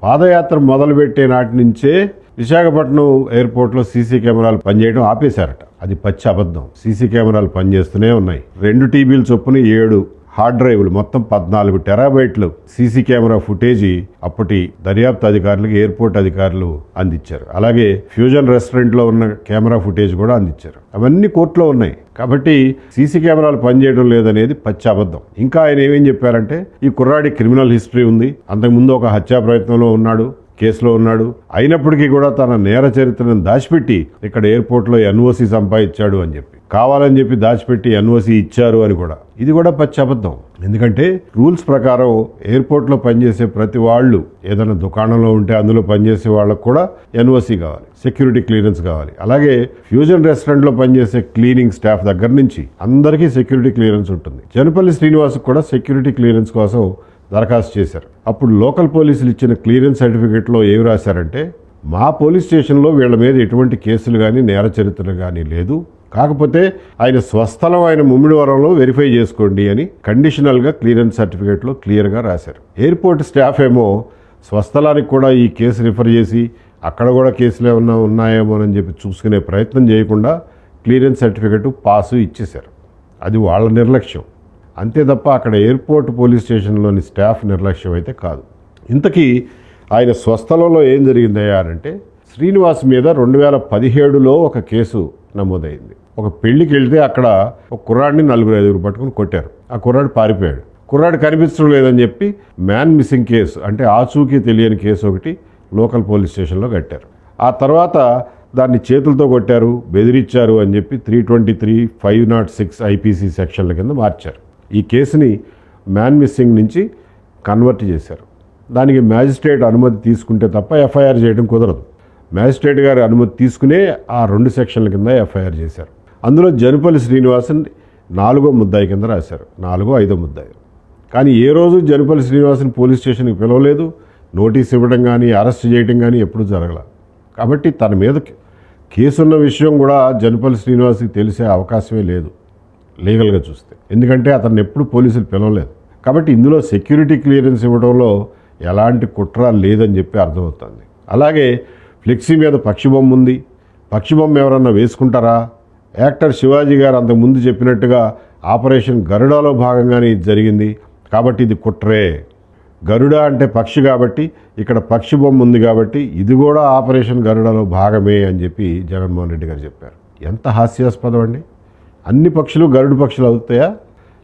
పాదయాత్ర మొదలుపెట్టే నాటి నుంచే విశాఖపట్నం ఎయిర్పోర్ట్లో సీసీ కెమెరాలు పనిచేయడం ఆపేశారట. అది పచ్చి అబద్ధం. సీసీ కెమెరాలు పనిచేస్తూనే ఉన్నాయి. 2 టీబీలు చొప్పున 7 హార్డ్ డ్రైవ్లు, మొత్తం 14 టెరాబైట్లు సీసీ కెమెరా ఫుటేజీ అప్పటి దర్యాప్తు అధికారులకు ఎయిర్పోర్ట్ అధికారులు అందించారు. అలాగే ఫ్యూజన్ రెస్టారెంట్లో ఉన్న కెమెరా ఫుటేజ్ కూడా అందించారు. అవన్నీ కోర్టులో ఉన్నాయి. కాబట్టి సీసీ కెమెరాలు పనిచేయడం లేదనేది పచ్చి అబద్ధం. ఇంకా ఆయన ఏమేం చెప్పారంటే, ఈ కుర్రాడి క్రిమినల్ హిస్టరీ ఉంది, అంతకుముందు ఒక హత్యా ప్రయత్నంలో ఉన్నాడు, కేసులో ఉన్నాడు, అయినప్పటికీ కూడా తన నేర చరిత్రను దాచిపెట్టి ఇక్కడ ఎయిర్పోర్ట్లో ఎన్ఓసి సంపాదించాడు అని చెప్పి, కావాలని చెప్పి దాచిపెట్టి ఎన్ఓసి ఇచ్చారు అని కూడా. ఇది కూడా పచ్చి అబద్ధం. ఎందుకంటే రూల్స్ ప్రకారం ఎయిర్పోర్ట్లో పనిచేసే ప్రతి వాళ్ళు, ఏదైనా దుకాణంలో ఉంటే అందులో పనిచేసే వాళ్ళకు కూడా ఎన్ఓసి కావాలి, సెక్యూరిటీ క్లియరెన్స్ కావాలి. అలాగే ఫ్యూజన్ రెస్టారెంట్లో పనిచేసే క్లీనింగ్ స్టాఫ్ దగ్గర నుంచి అందరికీ సెక్యూరిటీ క్లియరెన్స్ ఉంటుంది. జనపల్లి శ్రీనివాస్కి కూడా సెక్యూరిటీ క్లియరెన్స్ కోసం దరఖాస్తు చేశారు. అప్పుడు లోకల్ పోలీసులు ఇచ్చిన క్లియరెన్స్ సర్టిఫికేట్లో ఏమి రాశారంటే, మా పోలీస్ స్టేషన్లో వీళ్ళ మీద ఎటువంటి కేసులు కానీ నేర చరిత్రలు కానీ లేదు, కాకపోతే ఆయన స్వస్థలం ఆయన ముమ్మిడివరంలో వెరిఫై చేసుకోండి అని కండిషనల్గా క్లియరెన్స్ సర్టిఫికేట్లో క్లియర్గా రాశారు. ఎయిర్పోర్ట్ స్టాఫ్ ఏమో స్వస్థలానికి కూడా ఈ కేసు రిఫర్ చేసి అక్కడ కూడా కేసులు ఏమన్నా ఉన్నాయేమో అని చెప్పి చూసుకునే ప్రయత్నం చేయకుండా క్లియరెన్స్ సర్టిఫికేట్ పాసు ఇచ్చేశారు. అది వాళ్ళ నిర్లక్ష్యం అంతే తప్ప అక్కడ ఎయిర్పోర్ట్ పోలీస్ స్టేషన్లోని స్టాఫ్ నిర్లక్ష్యం అయితే కాదు. ఇంతకీ ఆయన స్వస్థలంలో ఏం జరిగిందయ్యా అంటే, శ్రీనివాస్ మీద 2017లో ఒక కేసు నమోదైంది. ఒక పెళ్లికి వెళ్తే అక్కడ ఒక కుర్రాడిని 4-5 పట్టుకుని కొట్టారు. ఆ కుర్రాడు పారిపోయాడు. కుర్రాడు కనిపించడం లేదని చెప్పి మ్యాన్ మిస్సింగ్ కేసు, అంటే ఆచూకీ తెలియని కేసు ఒకటి లోకల్ పోలీస్ స్టేషన్లో కట్టారు. ఆ తర్వాత దాన్ని చేతులతో కొట్టారు, బెదిరించారు అని చెప్పి 323, 506 ఐపీసీ సెక్షన్ల కింద మార్చారు. ఈ కేసుని మ్యాన్ మిస్సింగ్ నుంచి కన్వర్ట్ చేశారు. దానికి మ్యాజిస్ట్రేట్ అనుమతి తీసుకుంటే తప్ప ఎఫ్ఐఆర్ చేయడం కుదరదు. మ్యాజిస్ట్రేట్ గారి అనుమతి తీసుకునే ఆ 2 సెక్షన్ల కింద ఎఫ్ఐఆర్ చేశారు. అందులో జనపల్లి శ్రీనివాసన్ 4వ ముద్దాయి కింద రాశారు, 4వ 5వ ముద్దాయి. కానీ ఏ రోజు జనపల్లి శ్రీనివాసన్ పోలీస్ స్టేషన్కి పిలవలేదు, నోటీస్ ఇవ్వడం కానీ అరెస్ట్ చేయడం కానీ ఎప్పుడూ జరగల. కాబట్టి తన మీద కేసున్న విషయం కూడా జనపల్లి శ్రీనివాస్కి తెలిసే అవకాశమే లేదు లీగల్గా చూస్తే, ఎందుకంటే అతన్ని ఎప్పుడు పోలీసులు పిలవలేదు. కాబట్టి ఇందులో సెక్యూరిటీ క్లియరెన్స్ ఇవ్వడంలో ఎలాంటి కుట్ర లేదని చెప్పి అర్థమవుతుంది. అలాగే ఫ్లెక్సీ మీద పక్షి బొమ్మ ఉంది, పక్షి బొమ్మ ఎవరన్నా వేసుకుంటారా? యాక్టర్ శివాజీ గారు అంతకుముందు చెప్పినట్టుగా ఆపరేషన్ గరుడాలో భాగంగానే ఇది జరిగింది, కాబట్టి ఇది కుట్రే. గరుడ అంటే పక్షి కాబట్టి ఇక్కడ పక్షి బొమ్మ ఉంది కాబట్టి ఇది కూడా ఆపరేషన్ గరుడాలో భాగమే అని చెప్పి జగన్మోహన్ రెడ్డి గారు చెప్పారు. ఎంత హాస్యాస్పదం అండి! అన్ని పక్షులు గరుడు పక్షులు అవుతాయా?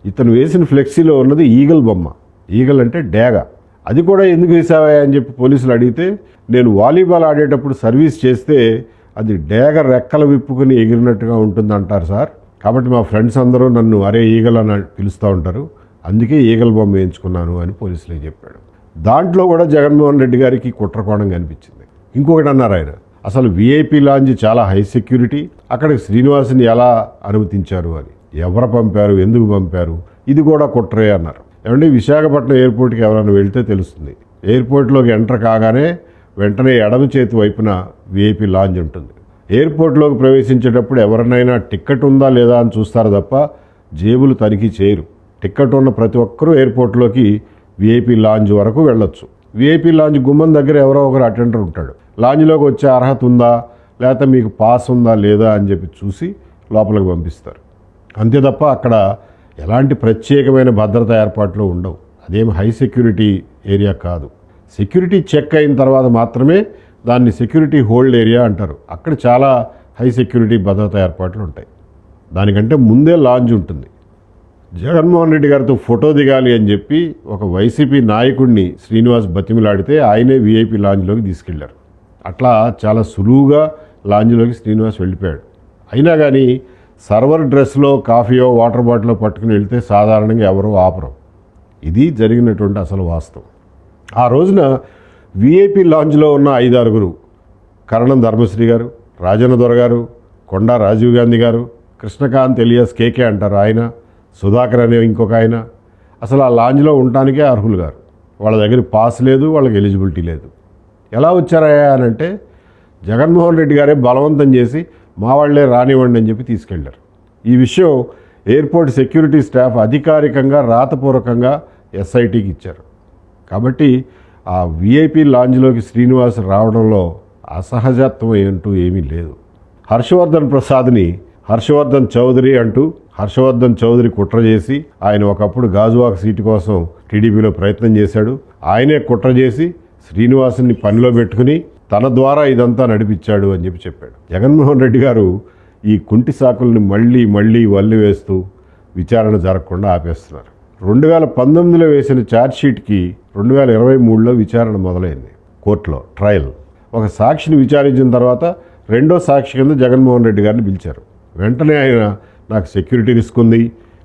ఇతను వేసిన ఫ్లెక్సీలో ఉన్నది ఈగల్ బొమ్మ. ఈగల్ అంటే డేగ. అది కూడా ఎందుకు వేసావా అని చెప్పి పోలీసులు అడిగితే, నేను వాలీబాల్ ఆడేటప్పుడు సర్వీస్ చేస్తే అది డేగ రెక్కలు విప్పుకుని ఎగిరినట్టుగా ఉంటుంది అంటారు సార్, కాబట్టి మా ఫ్రెండ్స్ అందరూ నన్ను అరే ఈగల్ అని పిలుస్తూ ఉంటారు, అందుకే ఈగల్ బొమ్మ వేయించుకున్నాను అని పోలీసులకు చెప్పాడు. దాంట్లో కూడా జగన్మోహన్ రెడ్డి గారికి కుట్రకోణం కనిపించింది. ఇంకొకటి అన్నారు ఆయన, అసలు విఐపీ లాంజ్ చాలా హై సెక్యూరిటీ, అక్కడికి శ్రీనివాస్ని ఎలా అనుమతించారు అని, ఎవరు పంపారు, ఎందుకు పంపారు, ఇది కూడా కుట్రే అన్నారు. ఏమంటే విశాఖపట్నం ఎయిర్పోర్ట్కి ఎవరైనా వెళ్తే తెలుస్తుంది, ఎయిర్పోర్ట్లోకి ఎంటర్ కాగానే వెంటనే ఎడమ చేతి వైపున విఐపీ లాంజ్ ఉంటుంది. ఎయిర్పోర్ట్లోకి ప్రవేశించేటప్పుడు ఎవరినైనా టిక్కెట్ ఉందా లేదా అని చూస్తారు తప్ప జేబులు తనిఖీ చేయరు. టిక్కెట్ ఉన్న ప్రతి ఒక్కరూ ఎయిర్పోర్ట్లోకి విఐపీ లాంజ్ వరకు వెళ్ళొచ్చు. విఐపీ లాంజ్ గుమ్మం దగ్గర ఎవరో ఒకరు అటెండర్ ఉంటాడు. లాంజ్లోకి వచ్చే అర్హత ఉందా లేకపోతే మీకు పాస్ ఉందా లేదా అని చెప్పి చూసి లోపలికి పంపిస్తారు. అంతే తప్ప అక్కడ ఎలాంటి ప్రత్యేకమైన భద్రతా ఏర్పాట్లు ఉండవు. అదేం హై సెక్యూరిటీ ఏరియా కాదు. సెక్యూరిటీ చెక్ అయిన తర్వాత మాత్రమే దాన్ని సెక్యూరిటీ హోల్డ్ ఏరియా అంటారు. అక్కడ చాలా హై సెక్యూరిటీ భద్రతా ఏర్పాట్లు ఉంటాయి. దానికంటే ముందే లాంజ్ ఉంటుంది. జగన్మోహన్ రెడ్డి గారితో ఫోటో దిగాలి అని చెప్పి ఒక వైసీపీ నాయకుడిని శ్రీనివాస్ బతిమిలాడితే ఆయనే వీఐపీ లాంజ్లోకి తీసుకెళ్లారు. అట్లా చాలా సులువుగా లాంజ్లోకి శ్రీనివాస్ వెళ్ళిపోయాడు. అయినా కానీ సర్వర్ డ్రెస్లో కాఫీయో వాటర్ బాటిల్లో పట్టుకుని వెళ్తే సాధారణంగా ఎవరో ఆపరు. ఇది జరిగినటువంటి అసలు వాస్తవం. ఆ రోజున వీఐపీ లాంజ్లో ఉన్న 5-6 కరణం ధర్మశ్రీ గారు, రాజన్న దొర గారు, కొండా రాజీవ్ గాంధీ గారు, కృష్ణకాంత్ ఎలియాస్ కేకే అంటారు ఆయన, సుధాకర్ అనే ఇంకొక ఆయన అసలు ఆ లాంజ్లో ఉండటానికే అర్హులు గారు. వాళ్ళ దగ్గర పాస్ లేదు, వాళ్ళకి ఎలిజిబిలిటీ లేదు. ఎలా వచ్చారయ్యా అని అంటే జగన్మోహన్ రెడ్డి గారే బలవంతం చేసి మా వాళ్లే రానివ్వండి అని చెప్పి తీసుకెళ్లారు. ఈ విషయం ఎయిర్పోర్ట్ సెక్యూరిటీ స్టాఫ్ అధికారికంగా రాతపూర్వకంగా ఎస్ఐటీకి ఇచ్చారు. కాబట్టి ఆ వీఐపీ లాంజ్లోకి శ్రీనివాస్ రావడంలో అసహజత్వం ఏంటూ ఏమీ లేదు. హర్షవర్ధన్ ప్రసాద్ని హర్షవర్ధన్ చౌదరి అంటూ హర్షవర్ధన్ చౌదరి కుట్ర చేసి ఆయన ఒకప్పుడు గాజువాక సీటు కోసం టీడీపీలో ప్రయత్నం చేశాడు. ఆయనే కుట్ర చేసి శ్రీనివాసుని పనిలో పెట్టుకుని తన ద్వారా ఇదంతా నడిపించాడు అని చెప్పాడు. జగన్మోహన్ రెడ్డి గారు ఈ కుంటి సాకుల్ని మళ్ళీ మళ్ళీ వల్లివేస్తూ విచారణ జరగకుండా ఆపేస్తున్నారు. 2019లో వేసిన ఛార్జ్షీట్కి 2023లో విచారణ మొదలైంది కోర్టులో ట్రయల్. ఒక సాక్షిని విచారించిన తర్వాత రెండో సాక్షి కింద జగన్మోహన్ రెడ్డి గారిని పిలిచారు. వెంటనే ఆయన నాకు సెక్యూరిటీ రిస్క్ ఉంది,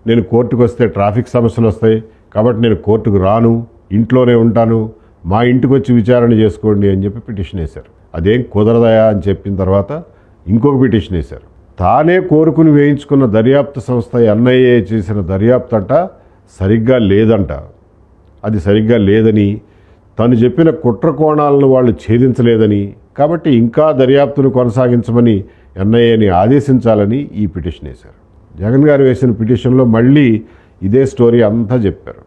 నేను కోర్టుకు వస్తే ట్రాఫిక్ సమస్యలు వస్తాయి, కాబట్టి నేను కోర్టుకు రాను, ఇంట్లోనే ఉంటాను, మా ఇంటికి వచ్చి విచారణ చేసుకోండి అని చెప్పి పిటిషన్ వేశారు. అదేం కుదరదయా అని చెప్పిన తర్వాత ఇంకొక పిటిషన్ వేశారు. తానే కోరుకుని వేయించుకున్న దర్యాప్తు సంస్థ ఎన్ఐఏ చేసిన దర్యాప్తు అంట సరిగ్గా లేదంట. అది సరిగ్గా లేదని, తను చెప్పిన కుట్ర కోణాలను వాళ్ళు ఛేదించలేదని, కాబట్టి ఇంకా దర్యాప్తును కొనసాగించమని ఎన్ఐఏని ఆదేశించాలని ఈ పిటిషన్ వేశారు. జగన్ గారు వేసిన పిటిషన్లో మళ్ళీ ఇదే స్టోరీ అంతా చెప్పారు.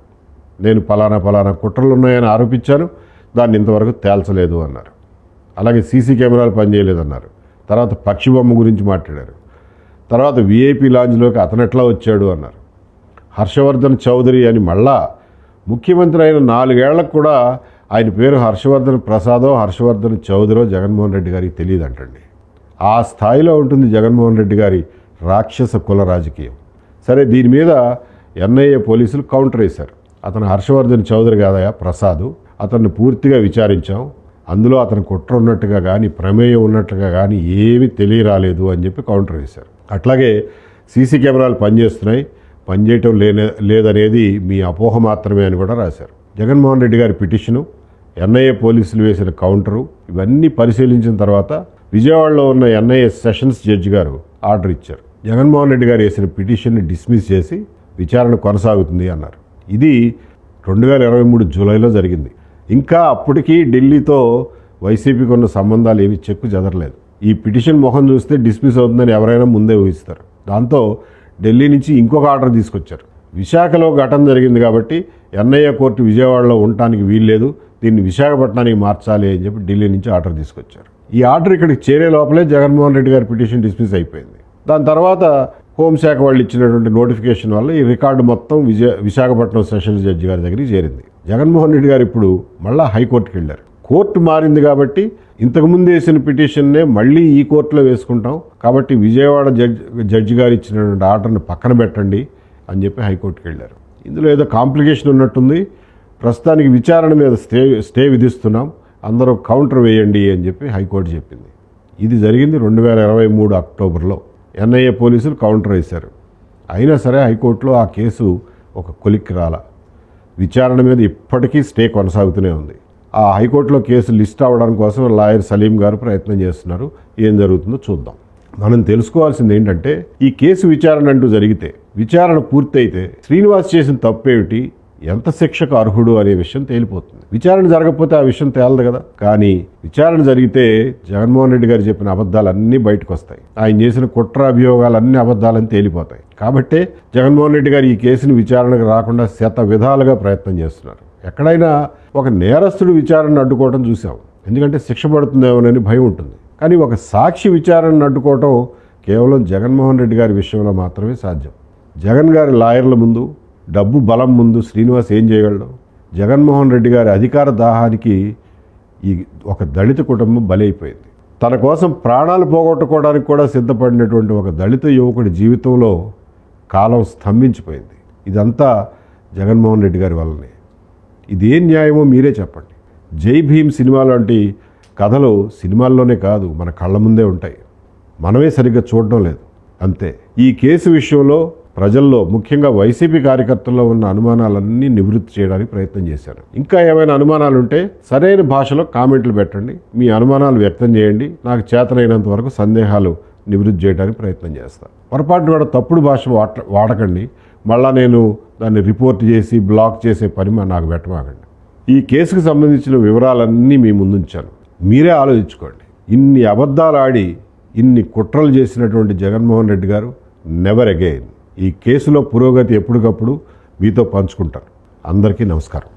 నేను పలానా కుట్రలు ఉన్నాయని ఆరోపించాను, దాన్ని ఇంతవరకు తేల్చలేదు అన్నారు. అలాగే సీసీ కెమెరాలు పనిచేయలేదన్నారు. తర్వాత పక్షి బొమ్మ గురించి మాట్లాడారు. తర్వాత వీఐపీ లాంజ్లోకి అతనెట్లా వచ్చాడు అన్నారు. హర్షవర్ధన్ చౌదరి అని మళ్ళా ముఖ్యమంత్రి అయిన 4 ఏళ్లకు కూడా ఆయన పేరు హర్షవర్ధన్ ప్రసాదో హర్షవర్ధన్ చౌదరో జగన్మోహన్ రెడ్డి గారికి తెలియదంటండి. ఆ స్థాయిలో ఉంటుంది జగన్మోహన్ రెడ్డి గారి రాక్షస కుల రాజకీయం. సరే, దీని మీద ఎన్ఐఏ పోలీసులు కౌంటర్ వేశారు. అతను హర్షవర్ధన్ చౌదరి కాదయా ప్రసాదు, అతన్ని పూర్తిగా విచారించాం, అందులో అతను కుట్ర ఉన్నట్టుగా కానీ ప్రమేయం ఉన్నట్టుగా కానీ ఏమీ తెలియరాలేదు అని చెప్పి కౌంటర్ వేశారు. అట్లాగే సీసీ కెమెరాలు పనిచేస్తున్నాయి, పనిచేయటం లేదనేది మీ అపోహ మాత్రమే అని కూడా రాశారు. జగన్మోహన్ రెడ్డి గారి పిటిషను, ఎన్ఐఏ పోలీసులు వేసిన కౌంటరు ఇవన్నీ పరిశీలించిన తర్వాత విజయవాడలో ఉన్న ఎన్ఐఏ సెషన్స్ జడ్జి గారు ఆర్డర్ ఇచ్చారు. జగన్మోహన్ రెడ్డి గారు వేసిన పిటిషన్ని డిస్మిస్ చేసి విచారణ కొనసాగుతుంది అన్నారు. ఇది 2023 జూలైలో జరిగింది. ఇంకా అప్పటికీ ఢిల్లీతో వైసీపీకి ఉన్న సంబంధాలు ఏవి చెక్కు చెదరలేదు. ఈ పిటిషన్ మొహం చూస్తే డిస్మిస్ అవుతుందని ఎవరైనా ముందే ఊహిస్తారు. దాంతో ఢిల్లీ నుంచి ఇంకొక ఆర్డర్ తీసుకొచ్చారు. విశాఖలో ఘటన జరిగింది కాబట్టి ఎన్ఐఏ కోర్టు విజయవాడలో ఉండటానికి వీల్లేదు, దీన్ని విశాఖపట్నానికి మార్చాలి అని చెప్పి ఢిల్లీ నుంచి ఆర్డర్ తీసుకొచ్చారు. ఈ ఆర్డర్ ఇక్కడికి చేరే లోపలే జగన్మోహన్ రెడ్డి గారి పిటిషన్ డిస్మిస్ అయిపోయింది. దాని తర్వాత హోంశాఖ వాళ్ళు ఇచ్చినటువంటి నోటిఫికేషన్ వల్ల ఈ రికార్డు మొత్తం విశాఖపట్నం సెషన్స్ జడ్జి గారి దగ్గరికి చేరింది. జగన్మోహన్ రెడ్డి గారు ఇప్పుడు మళ్ళీ హైకోర్టుకి వెళ్ళారు. కోర్టు మారింది కాబట్టి ఇంతకుముందు వేసిన పిటిషన్నే మళ్ళీ ఈ కోర్టులో వేసుకుంటాం, కాబట్టి విజయవాడ జడ్జి గారు ఇచ్చినటువంటి ఆర్డర్ని పక్కన పెట్టండి అని చెప్పి హైకోర్టుకి వెళ్ళారు. ఇందులో ఏదో కాంప్లికేషన్ ఉన్నట్టుంది, ప్రస్తుతానికి విచారణ మీద స్టే విధిస్తున్నాం, అందరూ కౌంటర్ వేయండి అని చెప్పి హైకోర్టు చెప్పింది. ఇది జరిగింది 2023 అక్టోబర్లో. ఎన్ఐఏ పోలీసులు కౌంటర్ వేశారు. అయినా సరే హైకోర్టులో ఆ కేసు ఒక కొలిక్కి రాల. విచారణ మీద ఇప్పటికీ స్టే కొనసాగుతూనే ఉంది. ఆ హైకోర్టులో కేసు లిస్ట్ అవ్వడం కోసం లాయర్ సలీం గారు ప్రయత్నం చేస్తున్నారు. ఏం జరుగుతుందో చూద్దాం. మనం తెలుసుకోవాల్సింది ఏంటంటే, ఈ కేసు విచారణ అంటూ జరిగితే, విచారణ పూర్తయితే శ్రీనివాస్ చేసిన తప్పేమిటి, ఎంత శిక్షకు అర్హుడు అనే విషయం తేలిపోతుంది. విచారణ జరగకపోతే ఆ విషయం తేలదు కదా. కానీ విచారణ జరిగితే జగన్మోహన్ రెడ్డి గారు చెప్పిన అబద్ధాలన్నీ బయటకు వస్తాయి. ఆయన చేసిన కుట్ర అభియోగాలన్నీ అబద్ధాలని తేలిపోతాయి. కాబట్టే జగన్మోహన్ రెడ్డి గారు ఈ కేసుని విచారణకు రాకుండా శత విధాలుగా ప్రయత్నం చేస్తున్నారు. ఎక్కడైనా ఒక నేరస్తుడు విచారణను అడ్డుకోవడం చూసాం, ఎందుకంటే శిక్ష పడుతుందేమోనని భయం ఉంటుంది. కానీ ఒక సాక్షి విచారణను అడ్డుకోవటం కేవలం జగన్మోహన్ రెడ్డి గారి విషయంలో మాత్రమే సాధ్యం. జగన్ గారి లాయర్ల ముందు, డబ్బు బలం ముందు శ్రీనివాస్ ఏం చేయగలడు? జగన్మోహన్ రెడ్డి గారి అధికార దాహానికి ఈ ఒక దళిత కుటుంబం బలైపోయింది. తన కోసం ప్రాణాలు పోగొట్టుకోవడానికి కూడా సిద్ధపడినటువంటి ఒక దళిత యువకుడి జీవితంలో కాలం స్తంభించిపోయింది. ఇదంతా జగన్మోహన్ రెడ్డి గారి వల్లనే. ఇదేం న్యాయమో మీరే చెప్పండి. జై భీమ్ సినిమా లాంటి కథలు సినిమాల్లోనే కాదు, మన కళ్ళ ముందే ఉంటాయి. మనమే సరిగ్గా చూడడం లేదు, అంతే. ఈ కేసు విషయంలో ప్రజల్లో, ముఖ్యంగా వైసీపీ కార్యకర్తల్లో ఉన్న అనుమానాలన్నీ నివృత్తి చేయడానికి ప్రయత్నం చేశాను. ఇంకా ఏమైనా అనుమానాలు ఉంటే సరైన భాషలో కామెంట్లు పెట్టండి, మీ అనుమానాలు వ్యక్తం చేయండి. నాకు చేతనైనంత వరకు సందేహాలు నివృత్తి చేయడానికి ప్రయత్నం చేస్తాను. పొరపాటు కూడా తప్పుడు భాష వాడకండి. మళ్ళా నేను దాన్ని రిపోర్ట్ చేసి బ్లాక్ చేసే పని నాకు పెట్టమాకండి. ఈ కేసుకు సంబంధించిన వివరాలన్నీ మీ ముందుంచాను, మీరే ఆలోచించుకోండి. ఇన్ని అబద్ధాలు ఆడి ఇన్ని కుట్రలు చేసినటువంటి జగన్మోహన్ రెడ్డి గారు నెవర్ అగైన్. ఈ కేసులో పురోగతి ఎప్పటికప్పుడు మీతో పంచుకుంటారు. అందరికీ నమస్కారం.